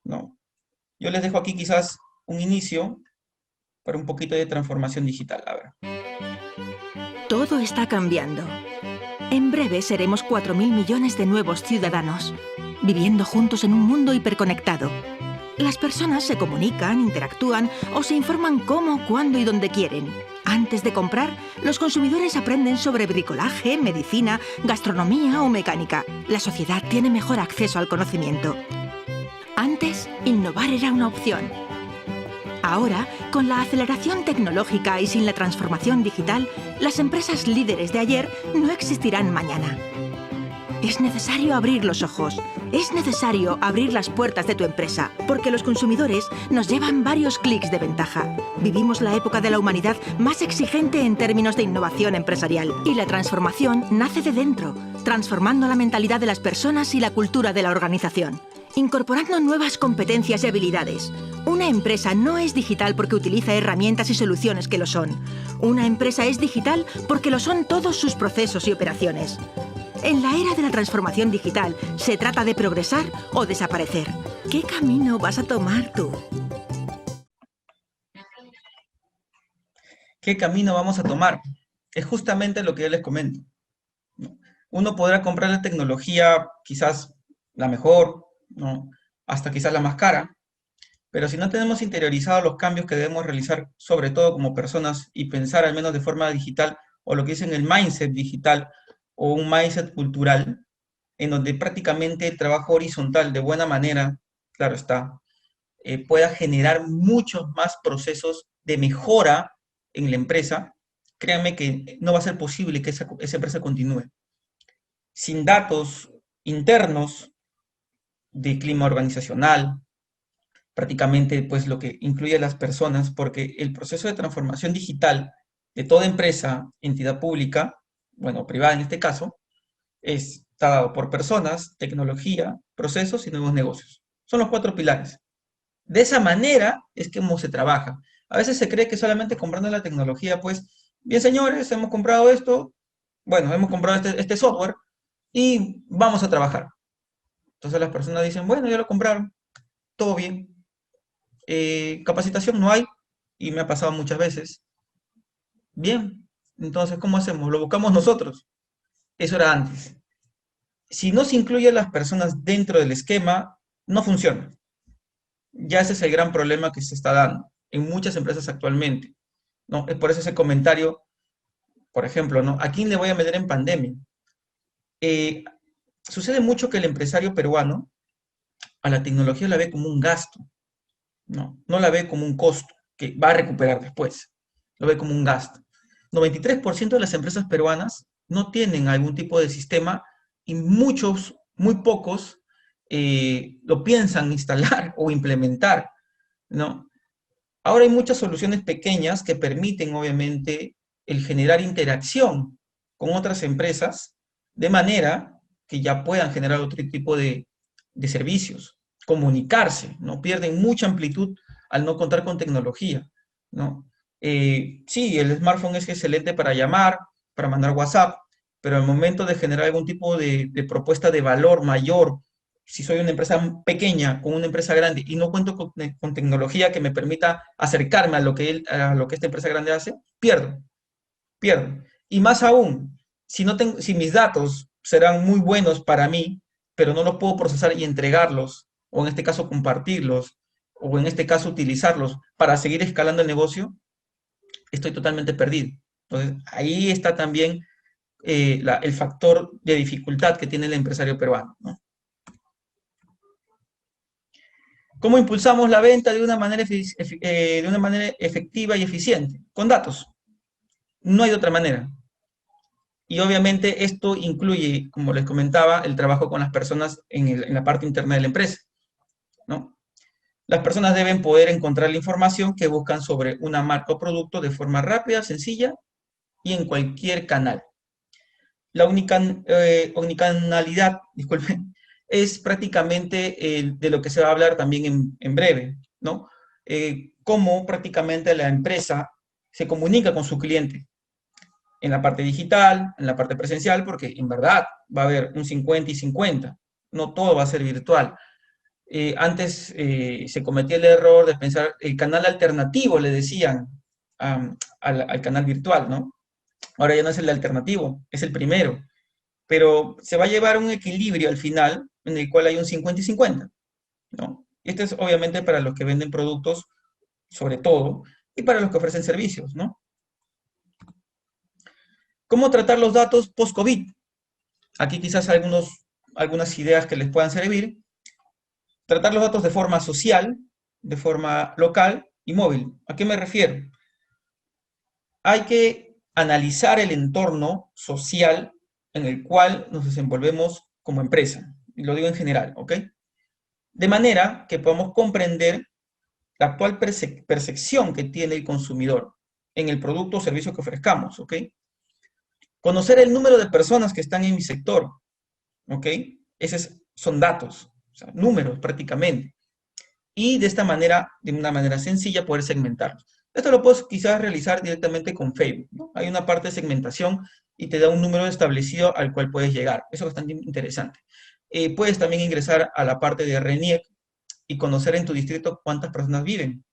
Speaker 1: ¿No? Yo les dejo aquí quizás un inicio para un poquito de transformación digital. A ver.
Speaker 2: Todo está cambiando. En breve seremos 4.000 millones de nuevos ciudadanos, viviendo juntos en un mundo hiperconectado. Las personas se comunican, interactúan o se informan cómo, cuándo y dónde quieren. Antes de comprar, los consumidores aprenden sobre bricolaje, medicina, gastronomía o mecánica. La sociedad tiene mejor acceso al conocimiento. Antes, innovar era una opción. Ahora, con la aceleración tecnológica y sin la transformación digital, las empresas líderes de ayer no existirán mañana. Es necesario abrir los ojos. Es necesario abrir las puertas de tu empresa, porque los consumidores nos llevan varios clics de ventaja. Vivimos la época de la humanidad más exigente en términos de innovación empresarial. Y la transformación nace de dentro, transformando la mentalidad de las personas y la cultura de la organización, incorporando nuevas competencias y habilidades. Una empresa no es digital porque utiliza herramientas y soluciones que lo son. Una empresa es digital porque lo son todos sus procesos y operaciones. En la era de la transformación digital, se trata de progresar o desaparecer. ¿Qué camino vas a tomar tú?
Speaker 1: ¿Qué camino vamos a tomar? Es justamente lo que yo les comento, ¿no? Uno podrá comprar la tecnología, quizás la mejor, ¿no? Hasta quizás la más cara, pero si no tenemos interiorizado los cambios que debemos realizar, sobre todo como personas, y pensar al menos de forma digital, o lo que dicen el mindset digital, o un mindset cultural, en donde prácticamente el trabajo horizontal, de buena manera, claro está, pueda generar muchos más procesos de mejora en la empresa, créanme que no va a ser posible que esa empresa continúe. Sin datos internos de clima organizacional, prácticamente pues lo que incluye a las personas, porque el proceso de transformación digital de toda empresa, entidad pública, bueno, privada en este caso, está dado por personas, tecnología, procesos y nuevos negocios. Son los 4 pilares. De esa manera es que se trabaja. A veces se cree que solamente comprando la tecnología, pues, bien señores, hemos comprado esto, bueno, hemos comprado este software y vamos a trabajar. Entonces las personas dicen, bueno, ya lo compraron, todo bien. Capacitación no hay, y me ha pasado muchas veces. Bien, entonces, ¿cómo hacemos? Lo buscamos nosotros. Eso era antes. Si no se incluye a las personas dentro del esquema, no funciona. Ya ese es el gran problema que se está dando en muchas empresas actualmente, ¿no? Es por eso ese comentario, por ejemplo, ¿no? ¿A quién le voy a meter en pandemia? Eh, Sucede mucho que el empresario peruano a la tecnología la ve como un gasto, ¿no? No la ve como un costo que va a recuperar después, lo ve como un gasto. 93% de las empresas peruanas no tienen algún tipo de sistema y muchos, muy pocos, lo piensan instalar o implementar, ¿no? Ahora hay muchas soluciones pequeñas que permiten, obviamente, el generar interacción con otras empresas de manera que ya puedan generar otro tipo de servicios, comunicarse, ¿no? Pierden mucha amplitud al no contar con tecnología, ¿no? Sí, el smartphone es excelente para llamar, para mandar WhatsApp, pero al momento de generar algún tipo de propuesta de valor mayor, si soy una empresa pequeña con una empresa grande y no cuento con tecnología que me permita acercarme a lo que esta empresa grande hace, pierdo, pierdo. Y más aún, si mis datos serán muy buenos para mí, pero no los puedo procesar y entregarlos, o en este caso compartirlos, o en este caso utilizarlos para seguir escalando el negocio, estoy totalmente perdido. Entonces, ahí está también el factor de dificultad que tiene el empresario peruano, ¿no? ¿Cómo impulsamos la venta de una manera efectiva y eficiente? Con datos. No hay de otra manera. Y obviamente esto incluye, como les comentaba, el trabajo con las personas en la parte interna de la empresa, ¿no? Las personas deben poder encontrar la información que buscan sobre una marca o producto de forma rápida, sencilla y en cualquier canal. La omnicanalidad, disculpen, es prácticamente de lo que se va a hablar también en breve, ¿no? Cómo prácticamente la empresa se comunica con su cliente en la parte digital, en la parte presencial, porque en verdad va a haber un 50 y 50, no todo va a ser virtual. Antes se cometía el error de pensar el canal alternativo, le decían al canal virtual, ¿no? Ahora ya no es el alternativo, es el primero. Pero se va a llevar un equilibrio al final en el cual hay un 50 y 50, ¿no? Y esto es obviamente para los que venden productos, sobre todo, y para los que ofrecen servicios, ¿no? ¿Cómo tratar los datos post-COVID? Aquí quizás algunas ideas que les puedan servir. Tratar los datos de forma social, de forma local y móvil. ¿A qué me refiero? Hay que analizar el entorno social en el cual nos desenvolvemos como empresa. Y lo digo en general, ¿ok? De manera que podamos comprender la actual percepción que tiene el consumidor en el producto o servicio que ofrezcamos, ¿ok? Conocer el número de personas que están en mi sector, ¿ok? Esos son datos, o sea, números prácticamente. Y de esta manera, de una manera sencilla, poder segmentarlos. Esto lo puedes quizás realizar directamente con Facebook, ¿no? Hay una parte de segmentación y te da un número establecido al cual puedes llegar. Eso es bastante interesante. Puedes también ingresar a la parte de RENIEC y conocer en tu distrito cuántas personas viven.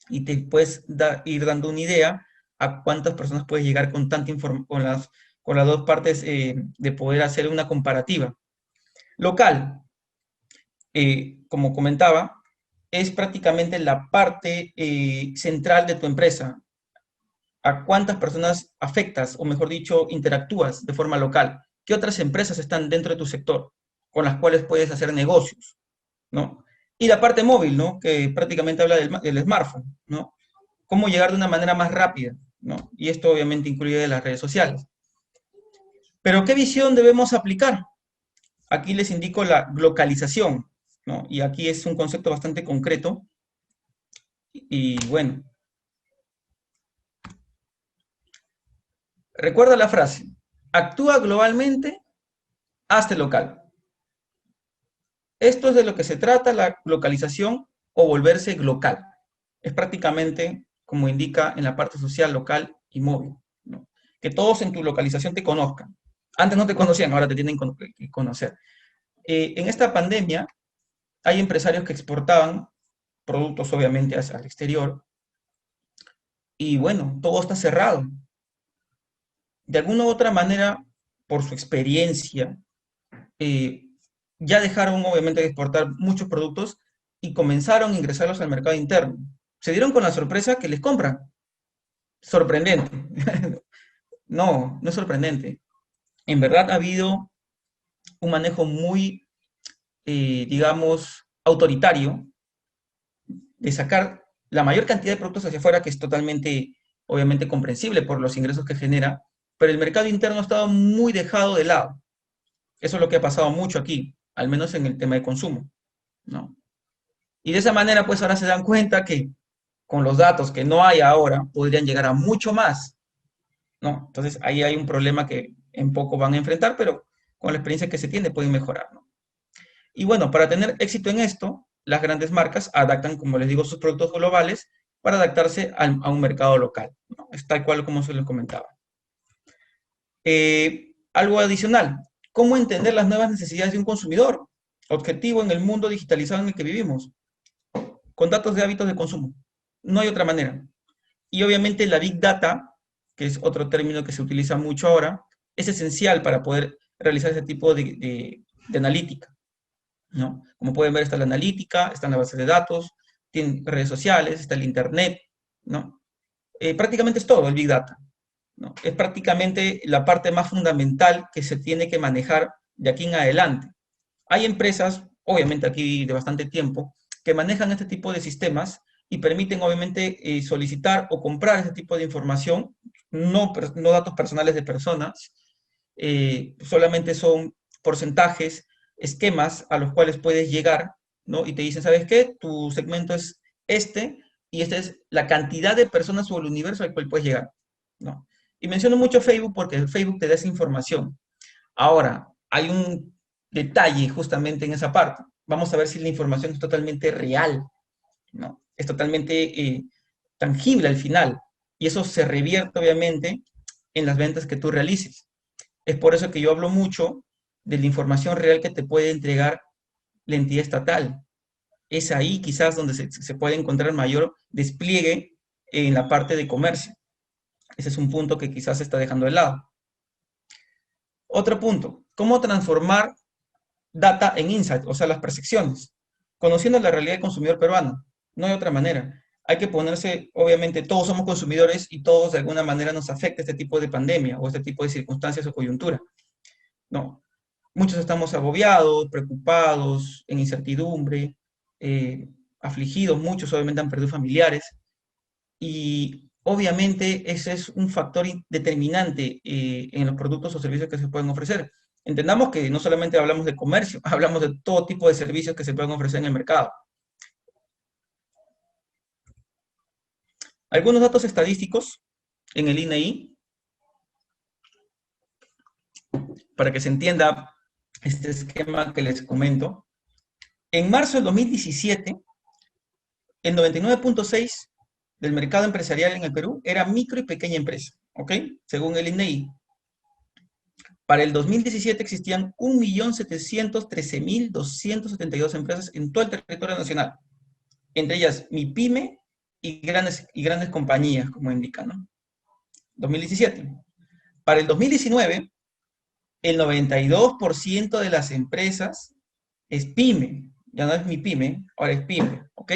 Speaker 1: Y te puedes ir dando una idea a cuántas personas puedes llegar con tanta con las dos partes de poder hacer una comparativa. Local, como comentaba, es prácticamente la parte central de tu empresa. ¿A cuántas personas afectas, o mejor dicho, interactúas de forma local? ¿Qué otras empresas están dentro de tu sector con las cuales puedes hacer negocios, ¿no? Y la parte móvil, ¿no? Que prácticamente habla del smartphone, ¿no? Cómo llegar de una manera más rápida, ¿no? Y esto obviamente incluye las redes sociales. Pero ¿qué visión debemos aplicar? Aquí les indico la localización, ¿no? Y aquí es un concepto bastante concreto. Y bueno, recuerda la frase, actúa globalmente, hazte local. Esto es de lo que se trata la localización o volverse glocal. Es prácticamente, como indica en la parte social, local y móvil, ¿no? Que todos en tu localización te conozcan. Antes no te conocían, ahora te tienen que conocer. En esta pandemia hay empresarios que exportaban productos obviamente al exterior y bueno, todo está cerrado. De alguna u otra manera, por su experiencia, eh, ya dejaron obviamente de exportar muchos productos y comenzaron a ingresarlos al mercado interno. Se dieron con la sorpresa que les compran. Sorprendente. No, no es sorprendente. En verdad ha habido un manejo muy, digamos, autoritario de sacar la mayor cantidad de productos hacia afuera, que es totalmente, obviamente, comprensible por los ingresos que genera, pero el mercado interno ha estado muy dejado de lado. Eso es lo que ha pasado mucho aquí, al menos en el tema de consumo, ¿no? Y de esa manera, pues ahora se dan cuenta que con los datos que no hay ahora, podrían llegar a mucho más, ¿no? Entonces ahí hay un problema que en poco van a enfrentar, pero con la experiencia que se tiene pueden mejorar, ¿no? Y bueno, para tener éxito en esto, las grandes marcas adaptan, como les digo, sus productos globales para adaptarse a un mercado local, ¿no? Es tal cual como se les comentaba. Algo adicional, ¿cómo entender las nuevas necesidades de un consumidor objetivo en el mundo digitalizado en el que vivimos? Con datos de hábitos de consumo. No hay otra manera. Y obviamente la Big Data, que es otro término que se utiliza mucho ahora, es esencial para poder realizar ese tipo de analítica, ¿no? Como pueden ver, está la analítica, está en la base de datos, tiene redes sociales, está el Internet, ¿no? Prácticamente es todo el Big Data, ¿no? Es prácticamente la parte más fundamental que se tiene que manejar de aquí en adelante. Hay empresas, obviamente aquí de bastante tiempo, que manejan este tipo de sistemas y permiten obviamente solicitar o comprar ese tipo de información, no datos personales de personas, solamente son porcentajes, esquemas a los cuales puedes llegar, ¿no? Y te dicen, ¿sabes qué? Tu segmento es este, y esta es la cantidad de personas o el universo al cual puedes llegar, ¿no? Y menciono mucho Facebook porque Facebook te da esa información. Ahora, hay un detalle justamente en esa parte. Vamos a ver si la información es totalmente real, ¿no? Es totalmente tangible al final. Y eso se revierte, obviamente, en las ventas que tú realices. Es por eso que yo hablo mucho de la información real que te puede entregar la entidad estatal. Es ahí quizás donde se puede encontrar mayor despliegue en la parte de comercio. Ese es un punto que quizás se está dejando de lado. Otro punto, ¿cómo transformar data en insight, o sea, las percepciones? Conociendo la realidad del consumidor peruano, no hay otra manera. Hay que ponerse, obviamente, todos somos consumidores y todos de alguna manera nos afecta este tipo de pandemia o este tipo de circunstancias o coyuntura. No, muchos estamos agobiados, preocupados, en incertidumbre, afligidos, muchos obviamente han perdido familiares, y obviamente ese es un factor determinante en los productos o servicios que se pueden ofrecer. Entendamos que no solamente hablamos de comercio, hablamos de todo tipo de servicios que se pueden ofrecer en el mercado. Algunos datos estadísticos en el INEI, para que se entienda este esquema que les comento. En marzo del 2017, el 99.6% del mercado empresarial en el Perú era micro y pequeña empresa, ¿ok? Según el INEI. Para el 2017 existían 1.713.272 empresas en todo el territorio nacional, entre ellas MIPYME y grandes compañías, como indica, ¿no? 2017. Para el 2019, el 92% de las empresas es PYME, ya no es MIPYME, ahora es PYME, ¿ok?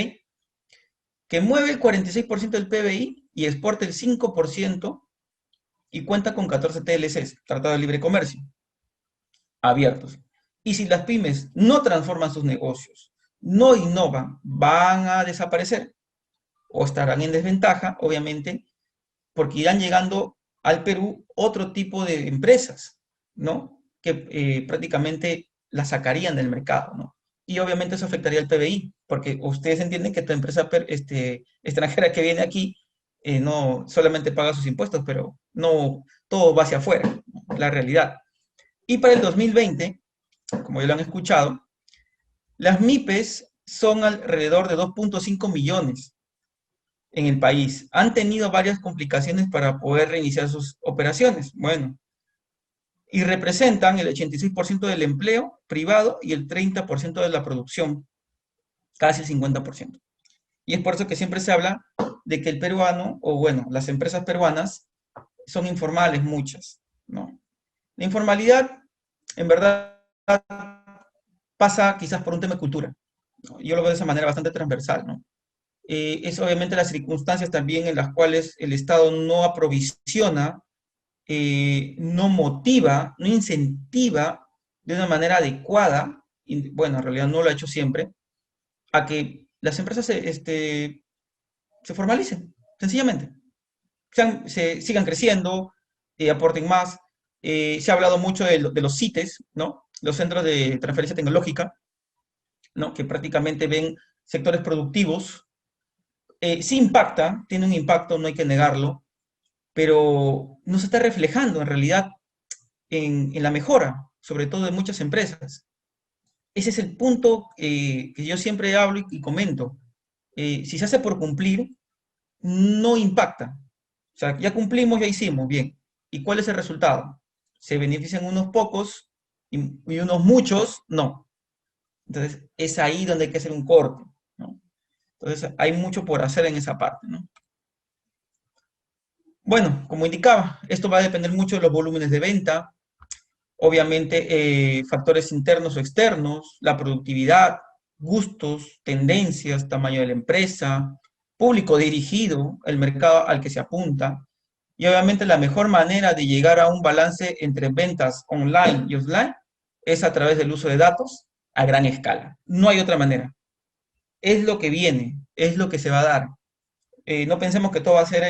Speaker 1: Que mueve el 46% del PBI y exporta el 5% y cuenta con 14 TLCs, Tratado de Libre Comercio, abiertos. Y si las pymes no transforman sus negocios, no innovan, van a desaparecer o estarán en desventaja, obviamente, porque irán llegando al Perú otro tipo de empresas, ¿no? Que prácticamente las sacarían del mercado, ¿no? Y obviamente eso afectaría al PBI, porque ustedes entienden que tu empresa extranjera que viene aquí no solamente paga sus impuestos, pero no todo va hacia afuera, la realidad. Y para el 2020, como ya lo han escuchado, las MIPES son alrededor de 2.5 millones en el país. Han tenido varias complicaciones para poder reiniciar sus operaciones. Bueno, y representan el 86% del empleo privado y el 30% de la producción, casi el 50%. Y es por eso que siempre se habla de que el peruano, o bueno, las empresas peruanas son informales muchas, ¿no? La informalidad, en verdad, pasa quizás por un tema de cultura, ¿no? Yo lo veo de esa manera bastante transversal, ¿no? Es obviamente las circunstancias también en las cuales el Estado no aprovisiona, no motiva, no incentiva de una manera adecuada, y bueno, en realidad no lo ha hecho siempre, a que las empresas se formalicen, sencillamente. Sigan creciendo, aporten más. Se ha hablado mucho de los CITES, ¿no? Los Centros de Transferencia Tecnológica, ¿no? Que prácticamente ven sectores productivos. Sí impacta, tiene un impacto, no hay que negarlo, pero no se está reflejando en realidad en la mejora, sobre todo de muchas empresas. Ese es el punto que yo siempre hablo y comento. Si se hace por cumplir, no impacta. O sea, ya cumplimos, ya hicimos, bien. ¿Y cuál es el resultado? ¿Se benefician unos pocos y unos muchos? No. Entonces, es ahí donde hay que hacer un corte, ¿no? Entonces, hay mucho por hacer en esa parte, ¿no? Bueno, como indicaba, esto va a depender mucho de los volúmenes de venta, obviamente factores internos o externos, la productividad, gustos, tendencias, tamaño de la empresa, público dirigido, el mercado al que se apunta, y obviamente la mejor manera de llegar a un balance entre ventas online y offline es a través del uso de datos a gran escala. No hay otra manera. Es lo que viene, es lo que se va a dar. No pensemos que todo va a ser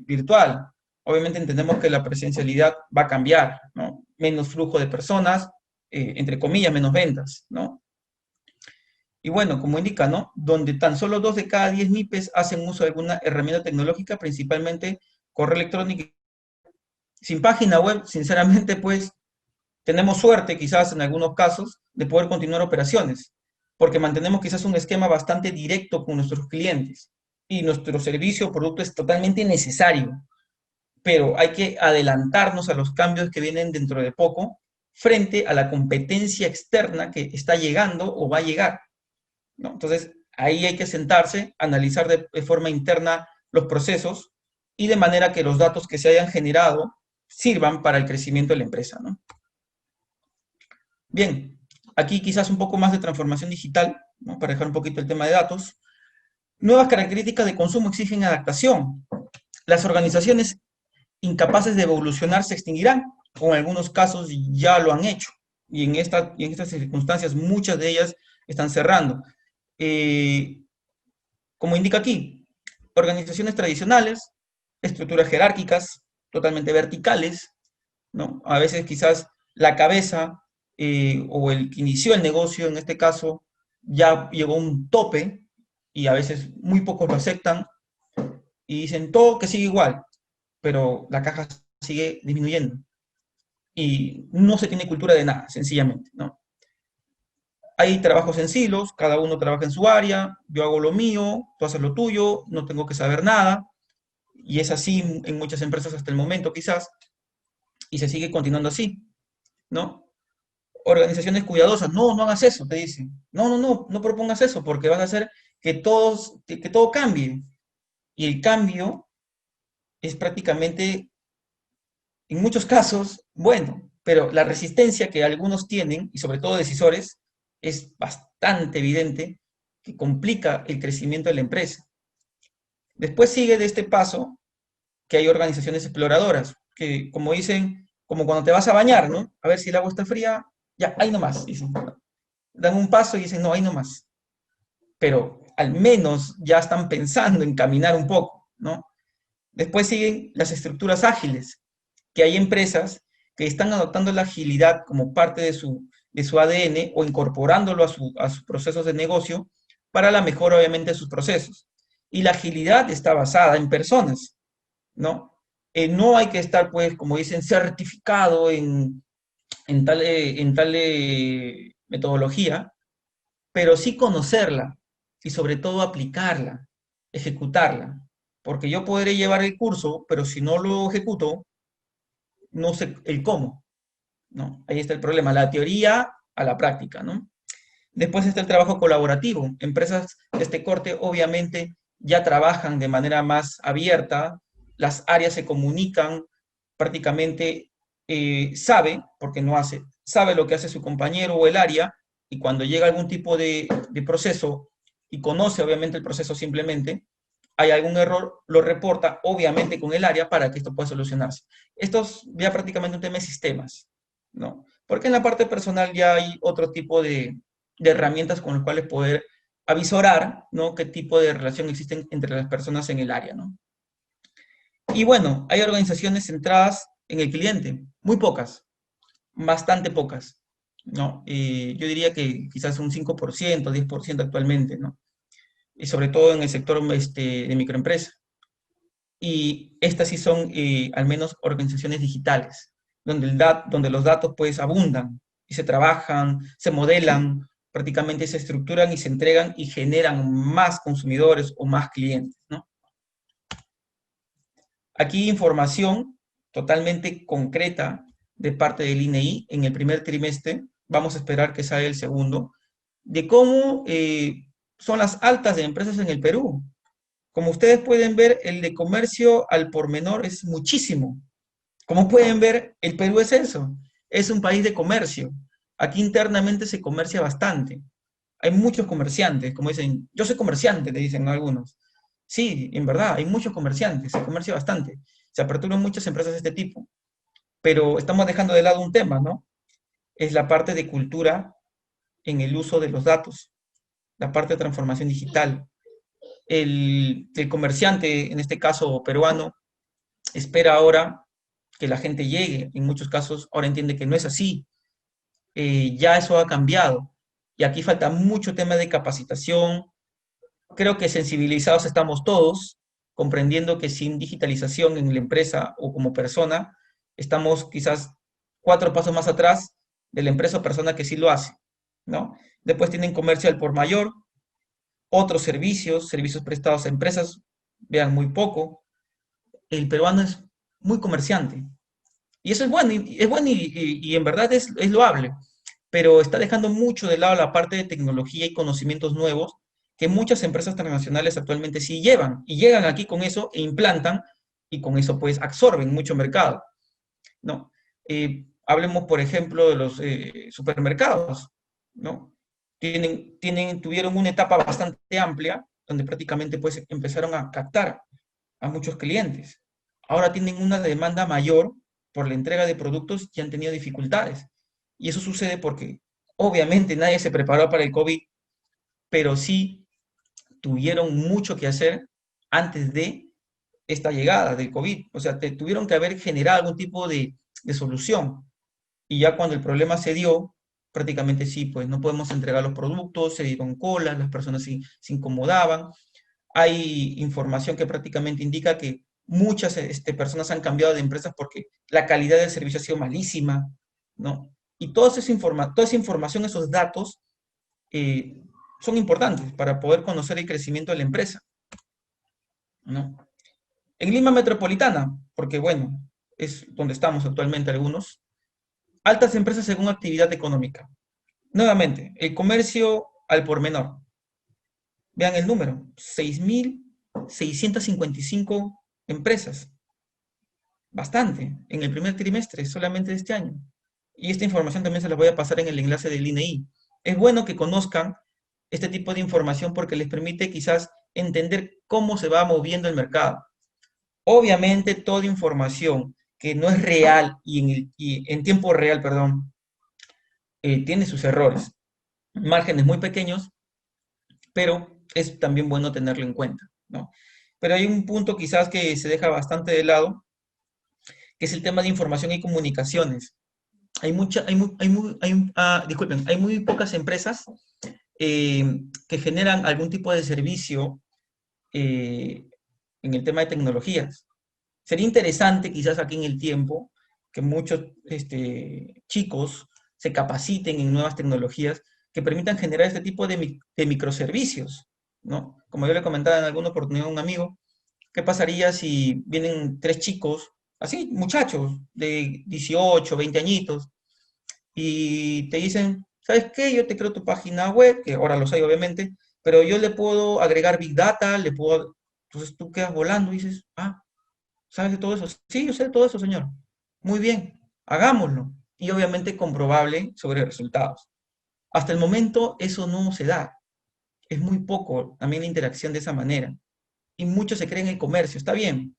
Speaker 1: virtual. Obviamente entendemos que la presencialidad va a cambiar, ¿no? Menos flujo de personas, entre comillas, menos ventas, ¿no? Y bueno, como indica, ¿no? Donde tan solo 2 de cada 10 MIPES hacen uso de alguna herramienta tecnológica, principalmente correo electrónico. Sin página web, sinceramente, pues, tenemos suerte, quizás en algunos casos, de poder continuar operaciones, porque mantenemos quizás un esquema bastante directo con nuestros clientes y nuestro servicio o producto es totalmente necesario, pero hay que adelantarnos a los cambios que vienen dentro de poco frente a la competencia externa que está llegando o va a llegar, ¿no? Entonces, ahí hay que sentarse, analizar de forma interna los procesos y de manera que los datos que se hayan generado sirvan para el crecimiento de la empresa, ¿no? Bien, aquí quizás un poco más de transformación digital, ¿no? Para dejar un poquito el tema de datos. Nuevas características de consumo exigen adaptación. Las organizaciones incapaces de evolucionar se extinguirán, o en algunos casos ya lo han hecho. Y en estas circunstancias muchas de ellas están cerrando. Como indica aquí, organizaciones tradicionales, estructuras jerárquicas, totalmente verticales, ¿no? A veces quizás la cabeza o el que inició el negocio, en este caso, ya llegó a un tope y a veces muy pocos lo aceptan y dicen todo que sigue igual, pero la caja sigue disminuyendo y no se tiene cultura de nada, sencillamente, ¿no? Hay trabajos en silos, cada uno trabaja en su área, yo hago lo mío, tú haces lo tuyo, no tengo que saber nada, y es así en muchas empresas hasta el momento quizás, y se sigue continuando así, ¿no? Organizaciones cuidadosas, no, no hagas eso, te dicen. No, no, no, no propongas eso, porque vas a hacer que todo cambie. Y el cambio es prácticamente, en muchos casos, bueno, pero la resistencia que algunos tienen, y sobre todo decisores, es bastante evidente que complica el crecimiento de la empresa. Después sigue de este paso que hay organizaciones exploradoras, que como dicen, como cuando te vas a bañar, ¿no? A ver si el agua está fría, ya, ahí nomás, dicen. Dan un paso y dicen, no, ahí nomás. Pero al menos ya están pensando en caminar un poco, ¿no? Después siguen las estructuras ágiles, que hay empresas que están adoptando la agilidad como parte de su ADN o incorporándolo a sus procesos de negocio para la mejora, obviamente, de sus procesos. Y la agilidad está basada en personas, ¿no? No hay que estar, pues, como dicen, certificado en tal metodología, pero sí conocerla y sobre todo aplicarla, ejecutarla. Porque yo podré llevar el curso, pero si no lo ejecuto, no sé el cómo, ¿no? Ahí está el problema, la teoría a la práctica, ¿no? Después está el trabajo colaborativo. Empresas de este corte obviamente ya trabajan de manera más abierta, las áreas se comunican, prácticamente porque no hace, sabe lo que hace su compañero o el área, y cuando llega algún tipo de proceso y conoce obviamente el proceso simplemente, hay algún error, lo reporta obviamente con el área para que esto pueda solucionarse. Esto es ya prácticamente un tema de sistemas, ¿no? Porque en la parte personal ya hay otro tipo de herramientas con las cuales poder avisorar, ¿no? Qué tipo de relación existen entre las personas en el área, ¿no? Y bueno, hay organizaciones centradas en el cliente, muy pocas, bastante pocas, ¿no? Yo diría que quizás un 5%, 10% actualmente, ¿no? Y sobre todo en el sector de microempresa. Y estas sí son al menos organizaciones digitales, donde, donde los datos pues abundan y se trabajan, se modelan, prácticamente se estructuran y se entregan y generan más consumidores o más clientes, ¿no? Aquí información totalmente concreta de parte del INEI en el primer trimestre, vamos a esperar que salga el segundo, de cómo son las altas de empresas en el Perú. Como ustedes pueden ver, el de comercio al por menor es muchísimo. Como pueden ver, el Perú es eso, es un país de comercio. Aquí internamente se comercia bastante. Hay muchos comerciantes, como dicen, yo soy comerciante, le dicen algunos. Sí, en verdad, hay muchos comerciantes, se comercia bastante. Se aperturan muchas empresas de este tipo. Pero estamos dejando de lado un tema, ¿no? Es la parte de cultura en el uso de los datos, la parte de transformación digital. El comerciante, en este caso peruano, espera ahora que la gente llegue. En muchos casos ahora entiende que no es así. Ya eso ha cambiado. Y aquí falta mucho tema de capacitación. Creo que sensibilizados estamos todos, comprendiendo que sin digitalización en la empresa o como persona, estamos quizás 4 pasos más atrás de la empresa o persona que sí lo hace, ¿no? Después tienen comercio al por mayor, otros servicios, servicios prestados a empresas, vean muy poco. El peruano es muy comerciante. Y eso es bueno y en verdad es loable, pero está dejando mucho de lado la parte de tecnología y conocimientos nuevos que muchas empresas transnacionales actualmente sí llevan y llegan aquí con eso e implantan y con eso pues absorben mucho mercado, ¿no? Hablemos, por ejemplo, de los supermercados, ¿no? Tuvieron una etapa bastante amplia donde prácticamente pues empezaron a captar a muchos clientes. Ahora tienen una demanda mayor por la entrega de productos y han tenido dificultades. Y eso sucede porque obviamente nadie se preparó para el COVID, pero sí tuvieron mucho que hacer antes de esta llegada del COVID. O sea, tuvieron que haber generado algún tipo de solución. Y ya cuando el problema se dio, prácticamente sí, pues no podemos entregar los productos, se dieron colas, las personas se incomodaban. Hay información que prácticamente indica que muchas personas han cambiado de empresas porque la calidad del servicio ha sido malísima, ¿no? Y toda esa información, esos datos, eh, son importantes para poder conocer el crecimiento de la empresa, ¿no? En Lima Metropolitana, porque bueno, es donde estamos actualmente algunos, altas empresas según actividad económica. Nuevamente, el comercio al por menor. Vean el número, 6.655 empresas. Bastante, en el primer trimestre solamente de este año. Y esta información también se la voy a pasar en el enlace del INEI. Es bueno que conozcan este tipo de información porque les permite quizás entender cómo se va moviendo el mercado. Obviamente, toda información que no es real y en tiempo real, perdón, tiene sus errores. Márgenes muy pequeños, pero es también bueno tenerlo en cuenta, ¿no? Pero hay un punto quizás que se deja bastante de lado, que es el tema de información y comunicaciones. Disculpen, hay muy pocas empresas que generan algún tipo de servicio eh, en el tema de tecnologías. Sería interesante quizás aquí en el tiempo que muchos chicos se capaciten en nuevas tecnologías que permitan generar este tipo de microservicios, ¿no? Como yo le comentaba en alguna oportunidad a un amigo, ¿qué pasaría si vienen tres chicos, así, muchachos de 18, 20 añitos, y te dicen, ¿sabes qué? Yo te creo tu página web, que ahora los hay obviamente, pero yo le puedo agregar Big Data, le puedo... Entonces tú quedas volando y dices, ah, ¿sabes de todo eso? Sí, yo sé de todo eso, señor. Muy bien, hagámoslo. Y obviamente comprobable sobre resultados. Hasta el momento eso no se da. Es muy poco también la interacción de esa manera. Y mucho se cree en el comercio, está bien.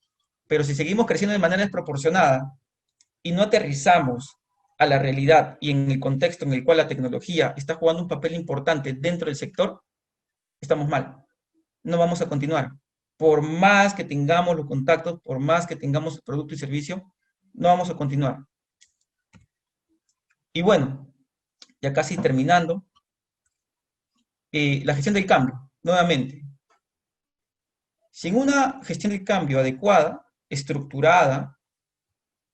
Speaker 1: Pero si seguimos creciendo de manera desproporcionada y no aterrizamos a la realidad y en el contexto en el cual la tecnología está jugando un papel importante dentro del sector, estamos mal. No vamos a continuar. Por más que tengamos los contactos, por más que tengamos el producto y servicio, no vamos a continuar. Y bueno, ya casi terminando, la gestión del cambio, nuevamente. Sin una gestión del cambio adecuada, estructurada,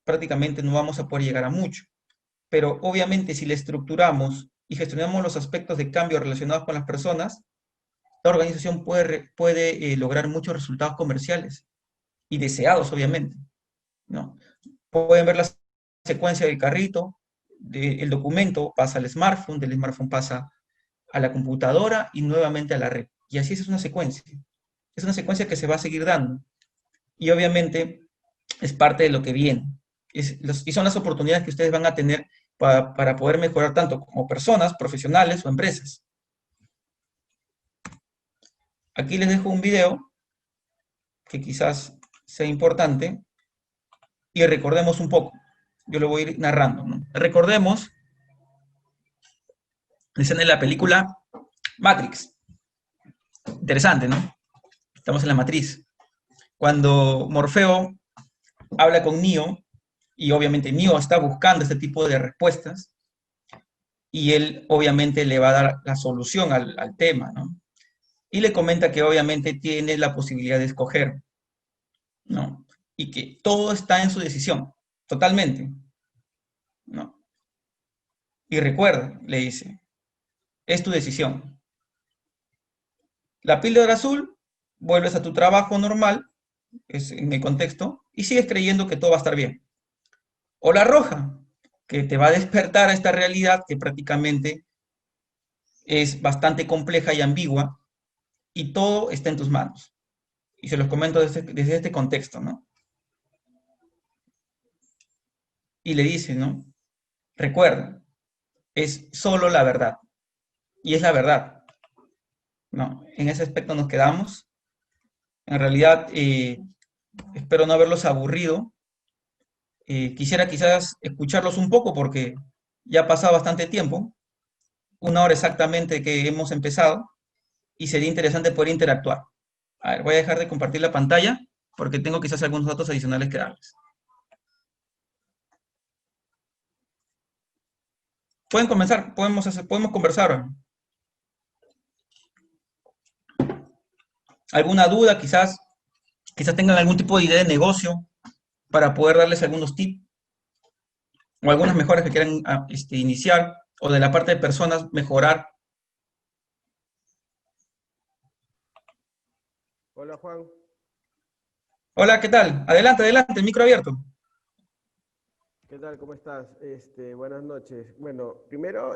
Speaker 1: prácticamente no vamos a poder llegar a mucho. Pero obviamente si la estructuramos y gestionamos los aspectos de cambio relacionados con las personas, la organización puede lograr muchos resultados comerciales y deseados, obviamente, ¿no? Pueden ver la secuencia del carrito, del documento pasa al smartphone, del smartphone pasa a la computadora y nuevamente a la red. Y así es una secuencia. Es una secuencia que se va a seguir dando. Y obviamente es parte de lo que viene. Y son las oportunidades que ustedes van a tener para poder mejorar tanto como personas, profesionales o empresas. Aquí les dejo un video que quizás sea importante y recordemos un poco. Yo lo voy a ir narrando, ¿no? Recordemos la escena de la película Matrix. Interesante, ¿no? Estamos en la matriz. Cuando Morfeo habla con Neo, y obviamente Neo está buscando este tipo de respuestas, y él obviamente le va a dar la solución al tema, ¿no? Y le comenta que obviamente tiene la posibilidad de escoger, ¿no? Y que todo está en su decisión, totalmente, ¿no? Y recuerda, le dice, es tu decisión. La píldora azul, vuelves a tu trabajo normal, es en el contexto, y sigues creyendo que todo va a estar bien. O la roja, que te va a despertar a esta realidad que prácticamente es bastante compleja y ambigua, y todo está en tus manos. Y se los comento desde este contexto, ¿no? Y le dice, ¿no? Recuerda, es solo la verdad. Y es la verdad, ¿no? En ese aspecto nos quedamos. En realidad, espero no haberlos aburrido. Quisiera quizás escucharlos un poco porque ya ha pasado bastante tiempo, 1 hora exactamente que hemos empezado, y sería interesante poder interactuar. A ver, voy a dejar de compartir la pantalla porque tengo quizás algunos datos adicionales que darles. Pueden comenzar, podemos conversar. ¿Alguna duda? Quizás tengan algún tipo de idea de negocio para poder darles algunos tips o algunas mejoras que quieran iniciar, o de la parte de personas mejorar.
Speaker 3: Hola Juan.
Speaker 1: Hola, ¿qué tal? Adelante, adelante, el micro abierto.
Speaker 3: ¿Qué tal? ¿Cómo estás? Buenas noches. Bueno, primero,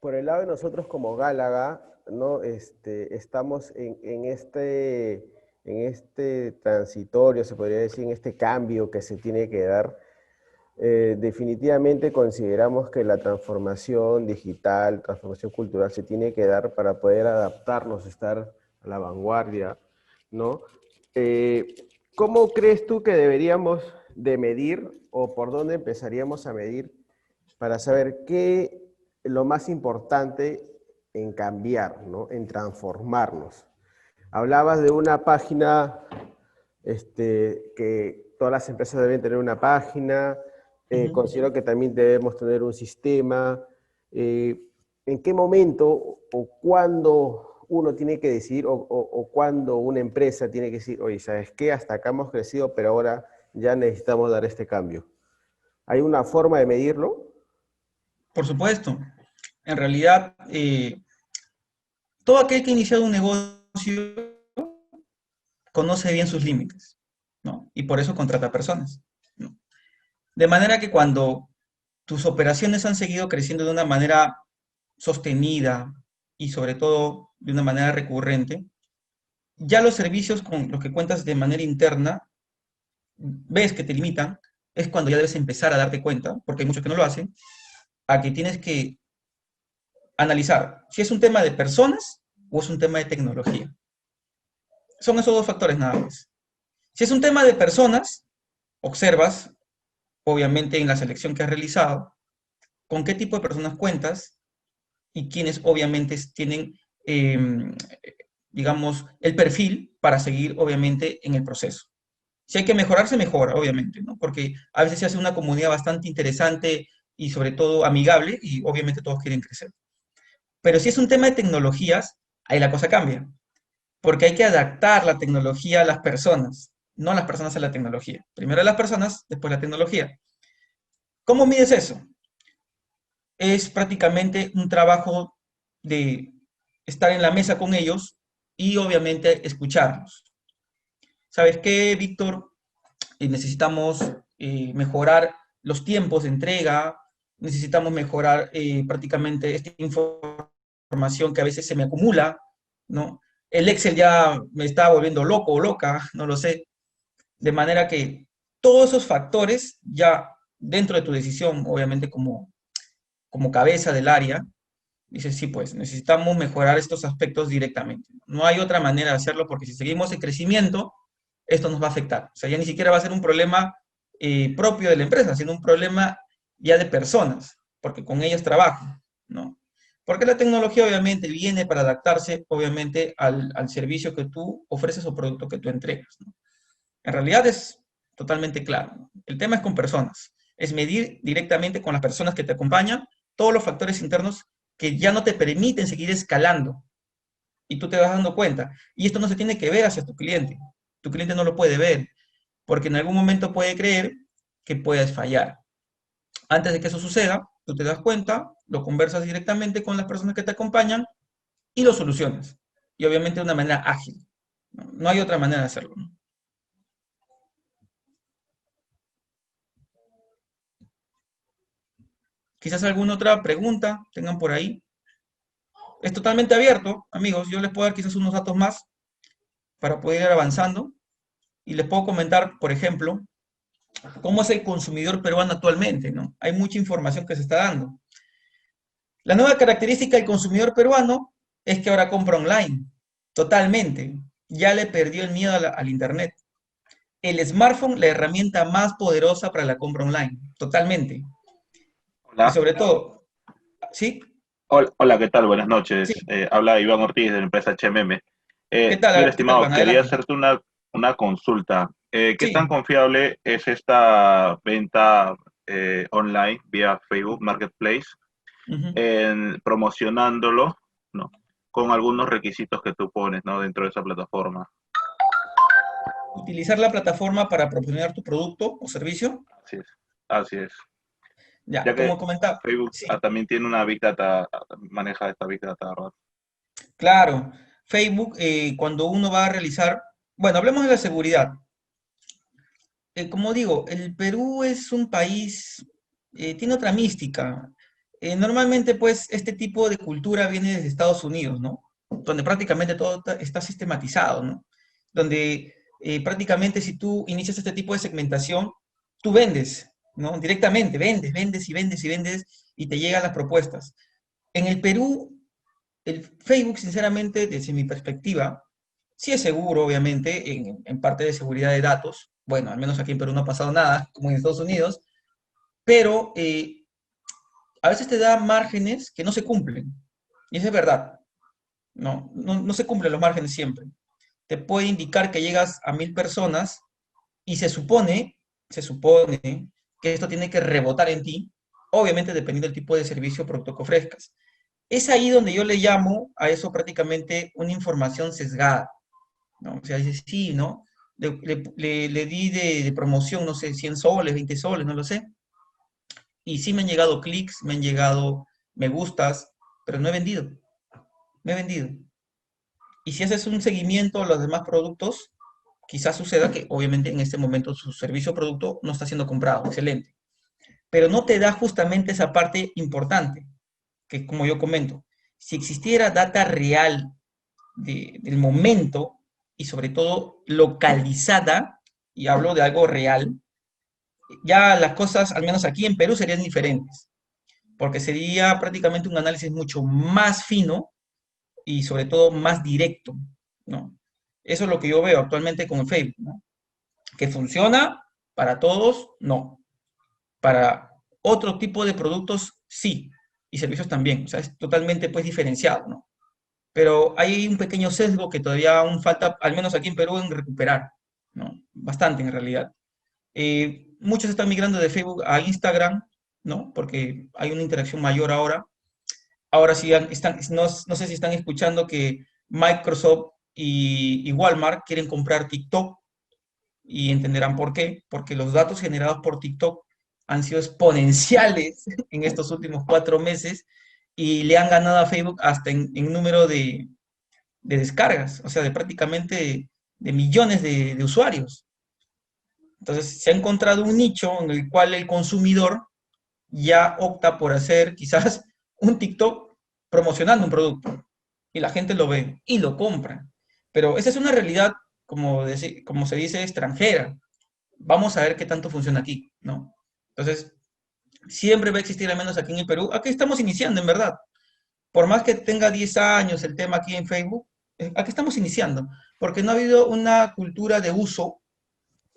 Speaker 3: por el lado de nosotros como Gálaga, ¿no? Estamos en este transitorio, se podría decir, en este cambio que se tiene que dar. Definitivamente consideramos que la transformación digital, transformación cultural se tiene que dar para poder adaptarnos, estar a la vanguardia, ¿no? ¿Cómo crees tú que deberíamos de medir o por dónde empezaríamos a medir para saber qué es lo más importante en cambiar, ¿no? En transformarnos? Hablabas de una página, que todas las empresas deben tener una página. Considero que también debemos tener un sistema. ¿En qué momento o cuándo uno tiene que decir, o cuándo una empresa tiene que decir, oye, ¿sabes qué? Hasta acá hemos crecido, pero ahora ya necesitamos dar este cambio? ¿Hay una forma de medirlo?
Speaker 1: Por supuesto. En realidad, todo aquel que ha iniciado un negocio conoce bien sus límites, ¿no? Y por eso contrata personas, ¿no? De manera que cuando tus operaciones han seguido creciendo de una manera sostenida y sobre todo de una manera recurrente, ya los servicios con los que cuentas de manera interna, ves que te limitan, es cuando ya debes empezar a darte cuenta, porque hay muchos que no lo hacen, a que tienes que analizar si es un tema de personas o es un tema de tecnología. Son esos dos factores nada más. Si es un tema de personas, observas, obviamente en la selección que has realizado, con qué tipo de personas cuentas y quienes obviamente tienen, digamos, el perfil para seguir obviamente en el proceso. Si hay que mejorar, se mejora, obviamente, ¿no? Porque a veces se hace una comunidad bastante interesante y sobre todo amigable y obviamente todos quieren crecer. Pero si es un tema de tecnologías, ahí la cosa cambia, porque hay que adaptar la tecnología a las personas, no las personas a la tecnología. Primero las personas, después la tecnología. ¿Cómo mides eso? Es prácticamente un trabajo de estar en la mesa con ellos y obviamente escucharlos. ¿Sabes qué, Víctor? Necesitamos mejorar los tiempos de entrega, necesitamos mejorar prácticamente esta información que a veces se me acumula, ¿no? El Excel ya me está volviendo loco o loca, no lo sé. De manera que todos esos factores ya dentro de tu decisión, obviamente como cabeza del área, dices, sí, pues necesitamos mejorar estos aspectos directamente. No hay otra manera de hacerlo porque si seguimos en crecimiento, esto nos va a afectar. O sea, ya ni siquiera va a ser un problema propio de la empresa, sino un problema ya de personas, porque con ellas trabajo, ¿no? Porque la tecnología obviamente viene para adaptarse, obviamente, al servicio que tú ofreces o producto que tú entregas, ¿no? En realidad es totalmente claro, ¿no? El tema es con personas, es medir directamente con las personas que te acompañan todos los factores internos que ya no te permiten seguir escalando y tú te vas dando cuenta. Y esto no se tiene que ver hacia tu cliente no lo puede ver, porque en algún momento puede creer que puedes fallar. Antes de que eso suceda, tú te das cuenta, lo conversas directamente con las personas que te acompañan y lo solucionas. Y obviamente de una manera ágil. No, no hay otra manera de hacerlo, ¿no? Quizás alguna otra pregunta tengan por ahí. Es totalmente abierto, amigos. Yo les puedo dar quizás unos datos más para poder ir avanzando. Y les puedo comentar, por ejemplo, cómo es el consumidor peruano actualmente, ¿no? Hay mucha información que se está dando. La nueva característica del consumidor peruano es que ahora compra online, totalmente. Ya le perdió el miedo al Internet. El smartphone, la herramienta más poderosa para la compra online, totalmente. Y
Speaker 4: Hola,
Speaker 1: sobre todo, ¿sí?
Speaker 4: Hola, hola, ¿qué tal? Buenas
Speaker 1: Sí,
Speaker 4: noches. Habla Iván Ortiz de la empresa HMM.
Speaker 1: ¿qué tal?
Speaker 4: Mira,
Speaker 1: ¿Qué tal,
Speaker 4: estimado,
Speaker 1: Iván?
Speaker 4: quería
Speaker 1: Adelante.
Speaker 4: hacerte una consulta. ¿Qué tan
Speaker 1: Sí.
Speaker 4: confiable es esta venta online vía Facebook Marketplace
Speaker 1: Ujú.
Speaker 4: promocionándolo, ¿no? Con algunos requisitos que tú pones, ¿no? Dentro de esa plataforma.
Speaker 1: Utilizar la plataforma para promocionar tu producto o servicio.
Speaker 4: Así es, así es.
Speaker 1: Ya,
Speaker 4: Ya que
Speaker 1: como comentaba,
Speaker 4: Facebook
Speaker 1: sí,
Speaker 4: también tiene una Big Data, maneja esta Big Data, ¿verdad?
Speaker 1: claro. Facebook, cuando uno va a realizar, bueno, hablemos de la seguridad. Como digo, el Perú es un país, tiene otra mística. Normalmente, pues, este tipo de cultura viene desde Estados Unidos, ¿no? Donde prácticamente todo está sistematizado, ¿no? Donde prácticamente si tú inicias este tipo de segmentación, tú vendes, ¿no? Directamente, vendes, vendes y vendes y vendes y te llegan las propuestas. En el Perú, el Facebook, sinceramente, desde mi perspectiva, sí es seguro, obviamente, en parte de seguridad de datos. Bueno, al menos aquí en Perú no ha pasado nada, como en Estados Unidos, pero a veces te da márgenes que no se cumplen. Y eso es verdad. No se cumplen los márgenes siempre. Te puede indicar que llegas a 1000 personas y se supone que esto tiene que rebotar en ti, obviamente dependiendo del tipo de servicio o producto que ofrezcas. Es ahí donde yo le llamo a eso prácticamente una información sesgada, ¿no? O sea, dice, sí, ¿no? Le di de promoción, no sé, 100 soles, 20 soles, no lo sé. Y sí me han llegado clics, me han llegado me gustas, pero no he vendido, no he vendido. Y si haces un seguimiento a los demás productos, quizás suceda que obviamente en este momento su servicio o producto no está siendo comprado, excelente. Pero no te da justamente esa parte importante, que como yo comento, si existiera data real del momento y sobre todo localizada, y hablo de algo real, ya las cosas, al menos aquí en Perú, serían diferentes, porque sería prácticamente un análisis mucho más fino y sobre todo más directo, ¿no? Eso es lo que yo veo actualmente con el Facebook, ¿no? Que funciona para todos, no. Para otro tipo de productos, sí. Y servicios también. O sea, es totalmente pues diferenciado, ¿no? Pero hay un pequeño sesgo que todavía aún falta, al menos aquí en Perú, en recuperar, ¿no? Bastante en realidad. Muchos están migrando de Facebook a Instagram, ¿no? Porque hay una interacción mayor ahora. Ahora sí no sé si están escuchando que Microsoft y Walmart quieren comprar TikTok y entenderán por qué, porque los datos generados por TikTok han sido exponenciales en estos últimos 4 meses y le han ganado a Facebook hasta en número de descargas, o sea, de prácticamente de millones de usuarios. Entonces, se ha encontrado un nicho en el cual el consumidor ya opta por hacer quizás un TikTok promocionando un producto y la gente lo ve y lo compra. Pero esa es una realidad, como se dice, extranjera. Vamos a ver qué tanto funciona aquí, ¿no? Entonces, siempre va a existir, al menos aquí en el Perú. Aquí estamos iniciando, en verdad. Por más que tenga 10 años el tema aquí en Facebook, aquí estamos iniciando, porque no ha habido una cultura de uso,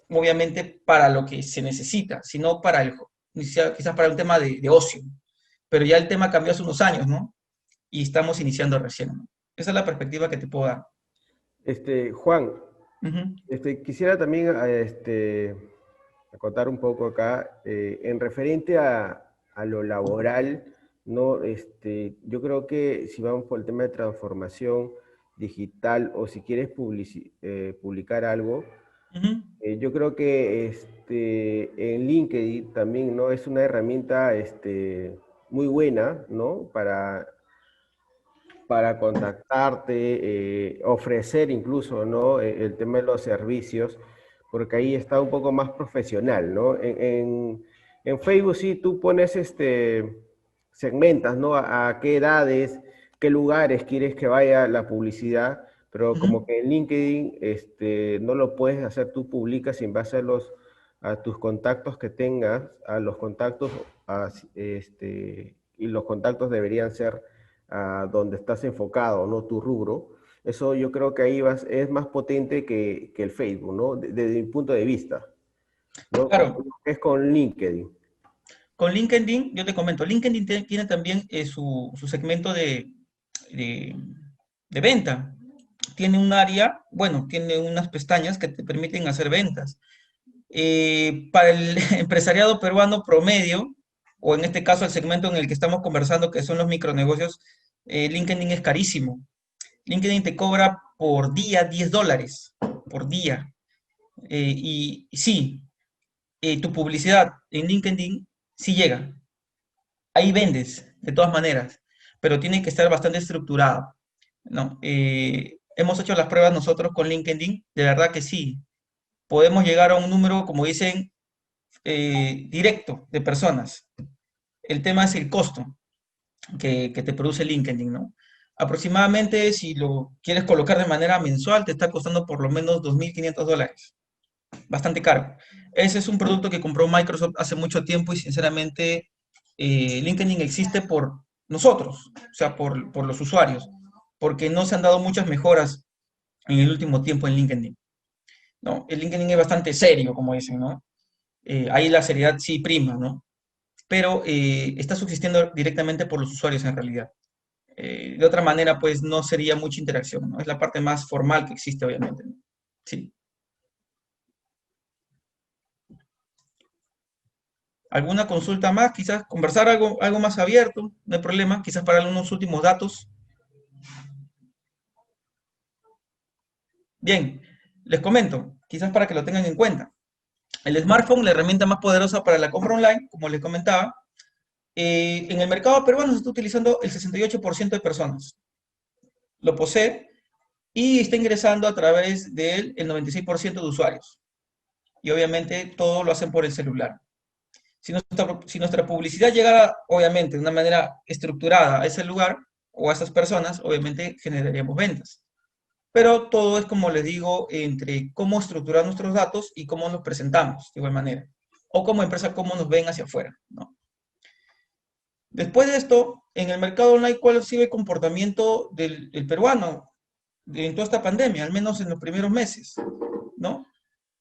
Speaker 1: obviamente, para lo que se necesita, sino para quizás para un tema de ocio. Pero ya el tema cambió hace unos años, ¿no? Y estamos iniciando recién, ¿no? Esa es la perspectiva que te puedo dar.
Speaker 3: Juan,
Speaker 1: Ujú,
Speaker 3: quisiera también acotar un poco acá, en referente a lo laboral, ¿no? Yo creo que si vamos por el tema de transformación digital o si quieres publicar algo,
Speaker 1: ujú.
Speaker 3: yo creo que en LinkedIn también, ¿no? Es una herramienta muy buena, ¿no? Para contactarte, ofrecer incluso, ¿no? El tema de los servicios, porque ahí está un poco más profesional, ¿no? En Facebook sí tú pones segmentas, ¿no? A qué edades, qué lugares quieres que vaya la publicidad, pero
Speaker 1: Ujú.
Speaker 3: como que en LinkedIn no lo puedes hacer, tú publicas en base a tus contactos que tengas, a los contactos, y los contactos deberían ser a donde estás enfocado, ¿no? Tu rubro. Eso yo creo que ahí es más potente que el Facebook, ¿no? Desde mi punto de vista, ¿no? Como
Speaker 1: Claro,
Speaker 3: es con LinkedIn.
Speaker 1: Con LinkedIn, yo te comento, LinkedIn tiene también su segmento de, de venta. Tiene un área, bueno, tiene unas pestañas que te permiten hacer ventas. Para el empresariado peruano promedio, o en este caso el segmento en el que estamos conversando, que son los micronegocios, LinkedIn es carísimo. LinkedIn te cobra por día $10, por día. Y sí, tu publicidad en LinkedIn sí llega. Ahí vendes, de todas maneras, pero tiene que estar bastante estructurada, ¿no? Hemos hecho las pruebas nosotros con LinkedIn, de verdad que sí. Podemos llegar a un número, como dicen, directo de personas. El tema es el costo que te produce LinkedIn, ¿no? Aproximadamente, si lo quieres colocar de manera mensual, te está costando por lo menos $2.500. Bastante caro. Ese es un producto que compró Microsoft hace mucho tiempo y sinceramente LinkedIn existe por nosotros, o sea, por los usuarios, porque no se han dado muchas mejoras en el último tiempo en LinkedIn, ¿no? El LinkedIn es bastante serio, como dicen, ¿no? Ahí la seriedad sí prima, ¿no? Pero está subsistiendo directamente por los usuarios en realidad. De otra manera, pues no sería mucha interacción, ¿no? Es la parte más formal que existe, obviamente, ¿no? Sí. ¿Alguna consulta más? Quizás conversar algo más abierto, no hay problema. Quizás para algunos últimos datos. Bien, les comento, quizás para que lo tengan en cuenta. El smartphone, la herramienta más poderosa para la compra online, como les comentaba, en el mercado peruano se está utilizando el 68% de personas. Lo posee y está ingresando a través de él el 96% de usuarios. Y obviamente todo lo hacen por el celular. Si nuestra publicidad llegara, obviamente, de una manera estructurada a ese lugar o a esas personas, obviamente generaríamos ventas. Pero todo es, como les digo, entre cómo estructurar nuestros datos y cómo nos presentamos, de igual manera. O como empresa, cómo nos ven hacia afuera, ¿no? Después de esto, en el mercado online, ¿cuál ha sido el comportamiento del peruano en toda esta pandemia, al menos en los primeros meses, ¿no?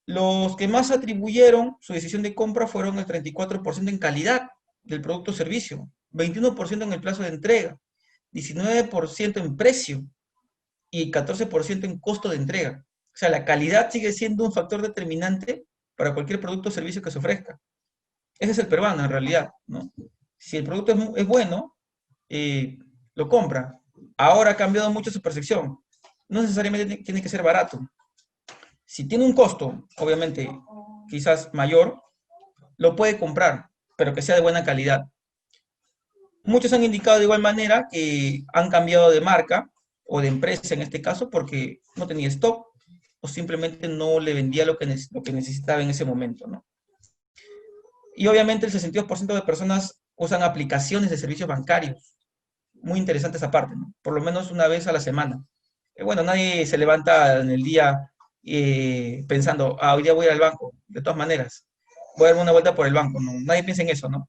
Speaker 1: Los que más atribuyeron su decisión de compra fueron el 34% en calidad del producto o servicio, 21% en el plazo de entrega, 19% en precio y 14% en costo de entrega. O sea, la calidad sigue siendo un factor determinante para cualquier producto o servicio que se ofrezca. Ese es el peruano en realidad, ¿no? Si el producto es bueno, eh, lo compra. Ahora ha cambiado mucho su percepción. No necesariamente tiene que ser barato. Si tiene un costo, obviamente, quizás mayor, lo puede comprar, pero que sea de buena calidad. Muchos han indicado de igual manera que han cambiado de marca o de empresa en este caso porque no tenía stock o simplemente no le vendía lo que necesitaba en ese momento, ¿no? Y obviamente el 62% de personas usan aplicaciones de servicios bancarios. Muy interesante esa parte, ¿no? Por lo menos una vez a la semana. Bueno, nadie se levanta en el día pensando, hoy día voy a ir al banco. De todas maneras, voy a darme una vuelta por el banco. No, nadie piensa en eso, ¿no?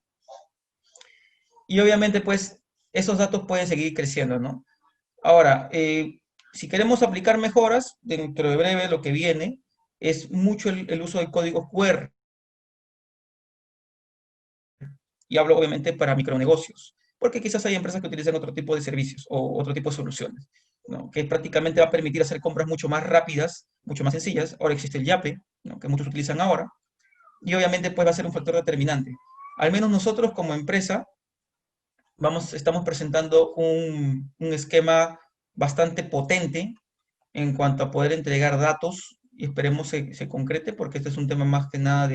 Speaker 1: Y obviamente, pues, esos datos pueden seguir creciendo, ¿no? Ahora, si queremos aplicar mejoras, dentro de breve lo que viene es mucho el uso de códigos QR. Y hablo obviamente para micronegocios, porque quizás hay empresas que utilizan otro tipo de servicios o otro tipo de soluciones, ¿no? Que prácticamente va a permitir hacer compras mucho más rápidas, mucho más sencillas. Ahora existe el Yape, ¿no? Que muchos utilizan ahora, y obviamente pues va a ser un factor determinante. Al menos nosotros como empresa estamos presentando un esquema bastante potente en cuanto a poder entregar datos y esperemos se concrete porque este es un tema más que nada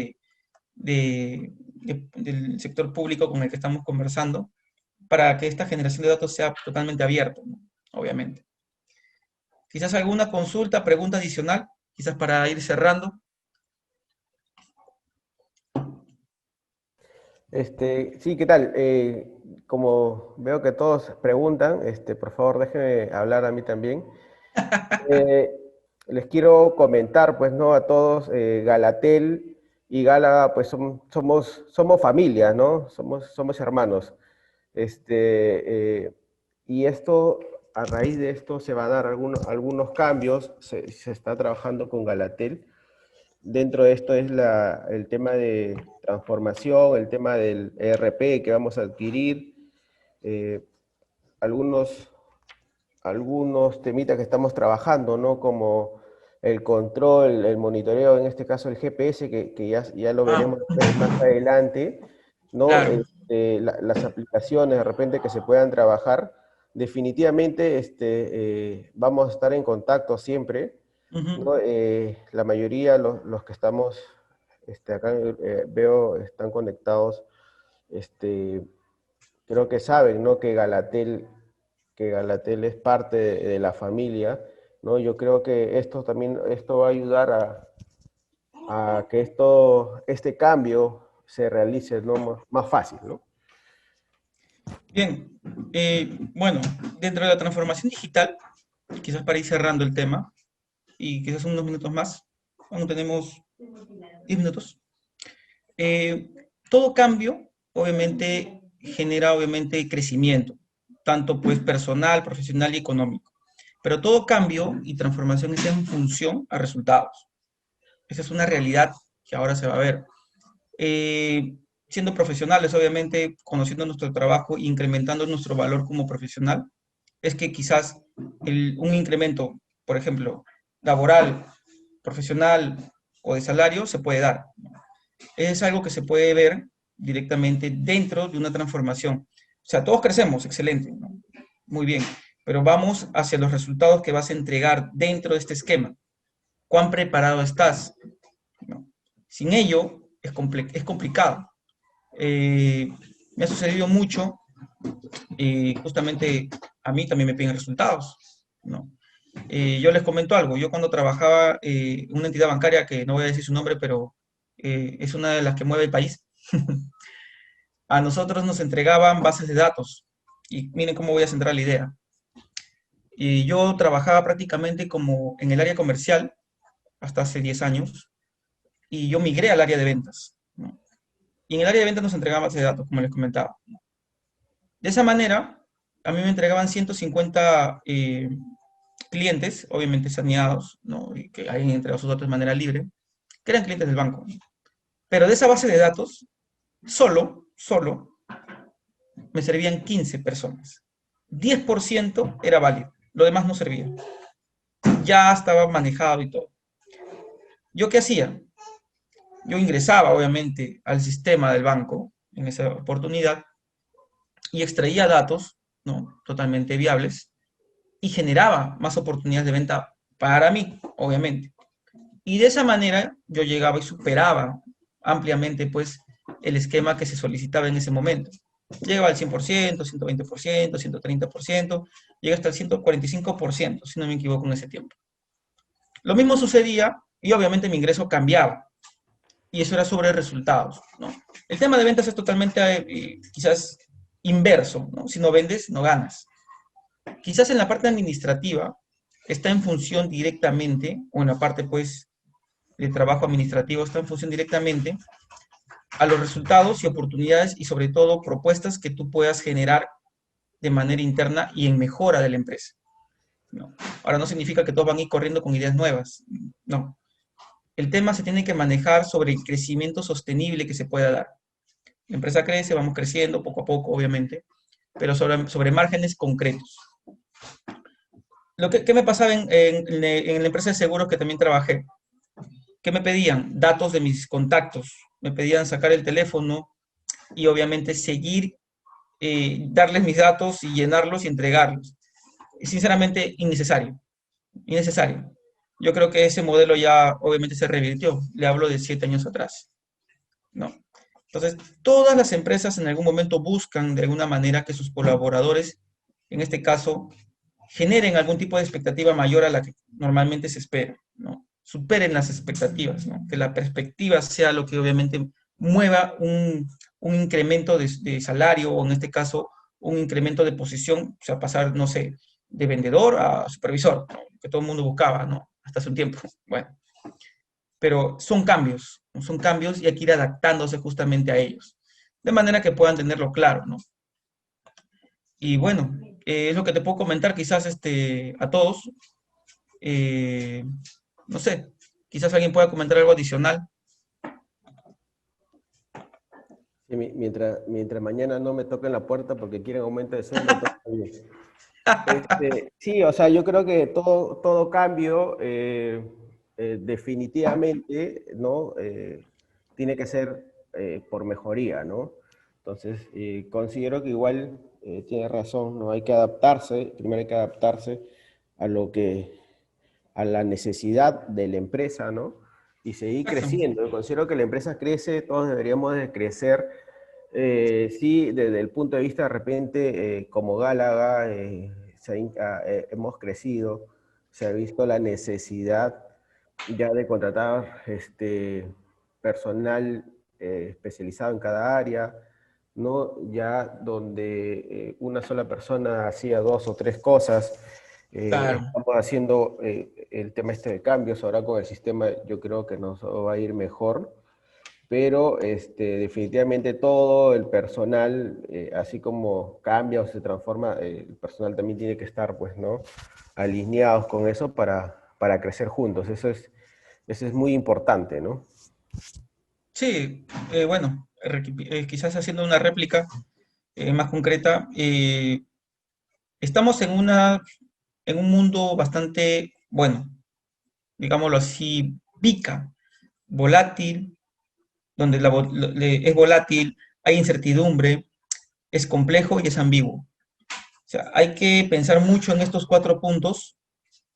Speaker 1: del sector público con el que estamos conversando para que esta generación de datos sea totalmente abierta, ¿no? Obviamente. Quizás alguna consulta, pregunta adicional, quizás para ir cerrando.
Speaker 3: Sí, ¿qué tal? Como veo que todos preguntan, por favor déjenme hablar a mí también. Eh, Les quiero comentar, pues, ¿no? A todos, Galatel y Gala, pues, somos familia, ¿no? Somos hermanos. Y esto, a raíz de esto, se va a dar algunos cambios. Se está trabajando con Galatel dentro de esto es el tema de transformación, el tema del ERP que vamos a adquirir, eh, algunos, algunos temitas que estamos trabajando, ¿no? Como el control, el monitoreo, en este caso el GPS, que ya lo
Speaker 1: Ah,
Speaker 3: veremos después más adelante, ¿no?
Speaker 1: claro.
Speaker 3: Las aplicaciones de repente que se puedan trabajar, definitivamente vamos a estar en contacto siempre,
Speaker 1: Ujú.
Speaker 3: ¿no? La mayoría, los que estamos acá, veo, están conectados, este, creo que saben, ¿no? Que Galatel es parte de la familia, ¿no? Yo creo que esto va a ayudar a que este cambio se realice, ¿no? Más fácil, ¿no?
Speaker 1: Bien, bueno, dentro de la transformación digital, quizás para ir cerrando el tema, y quizás unos minutos más, aún tenemos 10 minutos. Eh, Todo cambio, obviamente, genera, obviamente, crecimiento, tanto pues personal, profesional y económico. Pero todo cambio y transformación es en función a resultados. Esa es una realidad que ahora se va a ver. Eh, Siendo profesionales, obviamente, conociendo nuestro trabajo, incrementando nuestro valor como profesional, es que quizás un incremento, por ejemplo, laboral, profesional o de salario se puede dar. Es algo que se puede ver directamente dentro de una transformación. O sea, todos crecemos, excelente, ¿no? Muy bien, pero vamos hacia los resultados que vas a entregar dentro de este esquema. ¿Cuán preparado estás? ¿No? Sin ello es complicado. Eh, Me ha sucedido mucho y justamente a mí también me piden resultados, ¿no? Yo les comento algo, yo cuando trabajaba en una entidad bancaria, que no voy a decir su nombre, pero es una de las que mueve el país, a nosotros nos entregaban bases de datos. Y miren cómo voy a centrar la idea. Y yo trabajaba prácticamente como en el área comercial hasta hace 10 años y yo migré al área de ventas, ¿no? Y en el área de ventas nos entregaban bases de datos, como les comentaba. De esa manera, a mí me entregaban 150 clientes, obviamente saneados, ¿no? Y que hayan entregado sus datos de manera libre, que eran clientes del banco. Pero de esa base de datos, solo me servían 15 personas. 10% era válido, lo demás no servía. Ya estaba manejado y todo. ¿Yo qué hacía? Yo ingresaba, obviamente, al sistema del banco en esa oportunidad y extraía datos, ¿no? Totalmente viables y generaba más oportunidades de venta para mí, obviamente. Y de esa manera yo llegaba y superaba ampliamente pues el esquema que se solicitaba en ese momento. Llegaba al 100%, 120%, 130%, llega hasta el 145%, si no me equivoco en ese tiempo. Lo mismo sucedía y obviamente mi ingreso cambiaba y eso era sobre resultados, ¿no? El tema de ventas es totalmente quizás inverso, ¿no? Si no vendes, no ganas. Quizás en la parte administrativa está en función directamente, o en la parte pues de trabajo administrativo está en función directamente a los resultados y oportunidades y sobre todo propuestas que tú puedas generar de manera interna y en mejora de la empresa, ¿no? Ahora no significa que todos van a ir corriendo con ideas nuevas, no. El tema se tiene que manejar sobre el crecimiento sostenible que se pueda dar. La empresa crece, vamos creciendo poco a poco, obviamente, pero sobre márgenes concretos. ¿Qué me pasaba en la empresa de seguros que también trabajé? ¿Qué me pedían? Datos de mis contactos. Me pedían sacar el teléfono y obviamente seguir, darles mis datos y llenarlos y entregarlos. Sinceramente, innecesario. Innecesario. Yo creo que ese modelo ya obviamente se revirtió. Le hablo de 7 años atrás, ¿no? Entonces, todas las empresas en algún momento buscan de alguna manera que sus colaboradores, en este caso, generen algún tipo de expectativa mayor a la que normalmente se espera, ¿no? Superen las expectativas, ¿no? Que la perspectiva sea lo que obviamente mueva un incremento de salario o en este caso un incremento de posición, o sea, pasar, no sé, de vendedor a supervisor, ¿no? Que todo el mundo buscaba, ¿no? Hasta hace un tiempo. Bueno, pero son cambios, ¿no? Son cambios y hay que ir adaptándose justamente a ellos, de manera que puedan tenerlo claro, ¿no? Y bueno, es lo que te puedo comentar quizás a todos. Eh, no sé, Quizás alguien pueda comentar algo adicional.
Speaker 3: Sí, mientras mañana no me toquen la puerta porque quieren aumento de sueldo, todo está bien. Sí, o sea, yo creo que todo cambio definitivamente, ¿no? Tiene que ser por mejoría, ¿no? Entonces, considero que igual tiene razón, ¿no? Hay que adaptarse, primero hay que adaptarse a a la necesidad de la empresa, ¿no? Y seguir creciendo. Yo considero que la empresa crece, todos deberíamos de crecer. Sí, desde el punto de vista de repente, como Gálaga, hemos crecido, se ha visto la necesidad ya de contratar personal especializado en cada área, ¿no? Ya donde una sola persona hacía dos o tres cosas.
Speaker 1: Claro.
Speaker 3: Estamos haciendo el tema este de cambios, ahora con el sistema yo creo que nos va a ir mejor, pero definitivamente todo el personal, así como cambia o se transforma, el personal también tiene que estar, pues, ¿no? Alineados con eso para crecer juntos. Eso es muy importante, ¿no?
Speaker 1: Sí, bueno, quizás haciendo una réplica más concreta, estamos en un mundo bastante, bueno, digámoslo así, pica, volátil, donde es volátil, hay incertidumbre, es complejo y es ambiguo. O sea, hay que pensar mucho en estos 4 puntos,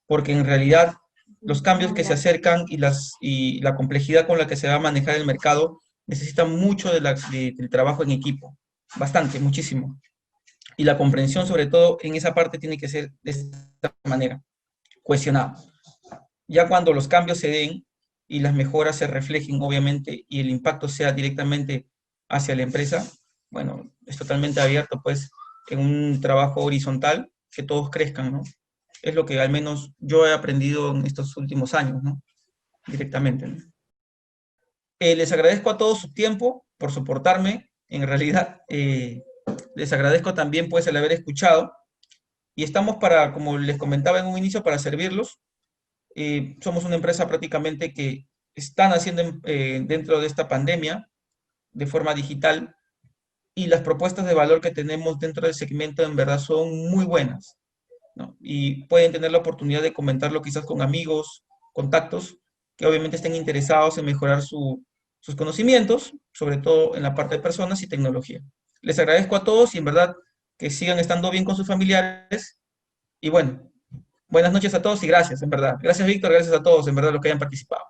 Speaker 1: porque en realidad los cambios que se acercan y la complejidad con la que se va a manejar el mercado necesitan mucho del trabajo en equipo, bastante, muchísimo. Y la comprensión, sobre todo en esa parte, tiene que ser de esta manera, cohesionado. Ya cuando los cambios se den y las mejoras se reflejen, obviamente, y el impacto sea directamente hacia la empresa, bueno, es totalmente abierto, pues, en un trabajo horizontal, que todos crezcan, ¿no? Es lo que al menos yo he aprendido en estos últimos años, ¿no? Directamente, ¿no? Les agradezco a todos su tiempo por soportarme. En realidad, les agradezco también, pues, el haber escuchado. Y estamos para, como les comentaba en un inicio, para servirlos. Somos una empresa prácticamente que están haciendo dentro de esta pandemia de forma digital y las propuestas de valor que tenemos dentro del segmento en verdad son muy buenas, ¿no? Y pueden tener la oportunidad de comentarlo quizás con amigos, contactos, que obviamente estén interesados en mejorar sus conocimientos, sobre todo en la parte de personas y tecnología. Les agradezco a todos y en verdad que sigan estando bien con sus familiares y bueno, buenas noches a todos y gracias, en verdad. Gracias, Víctor, gracias a todos, en verdad, los que hayan participado.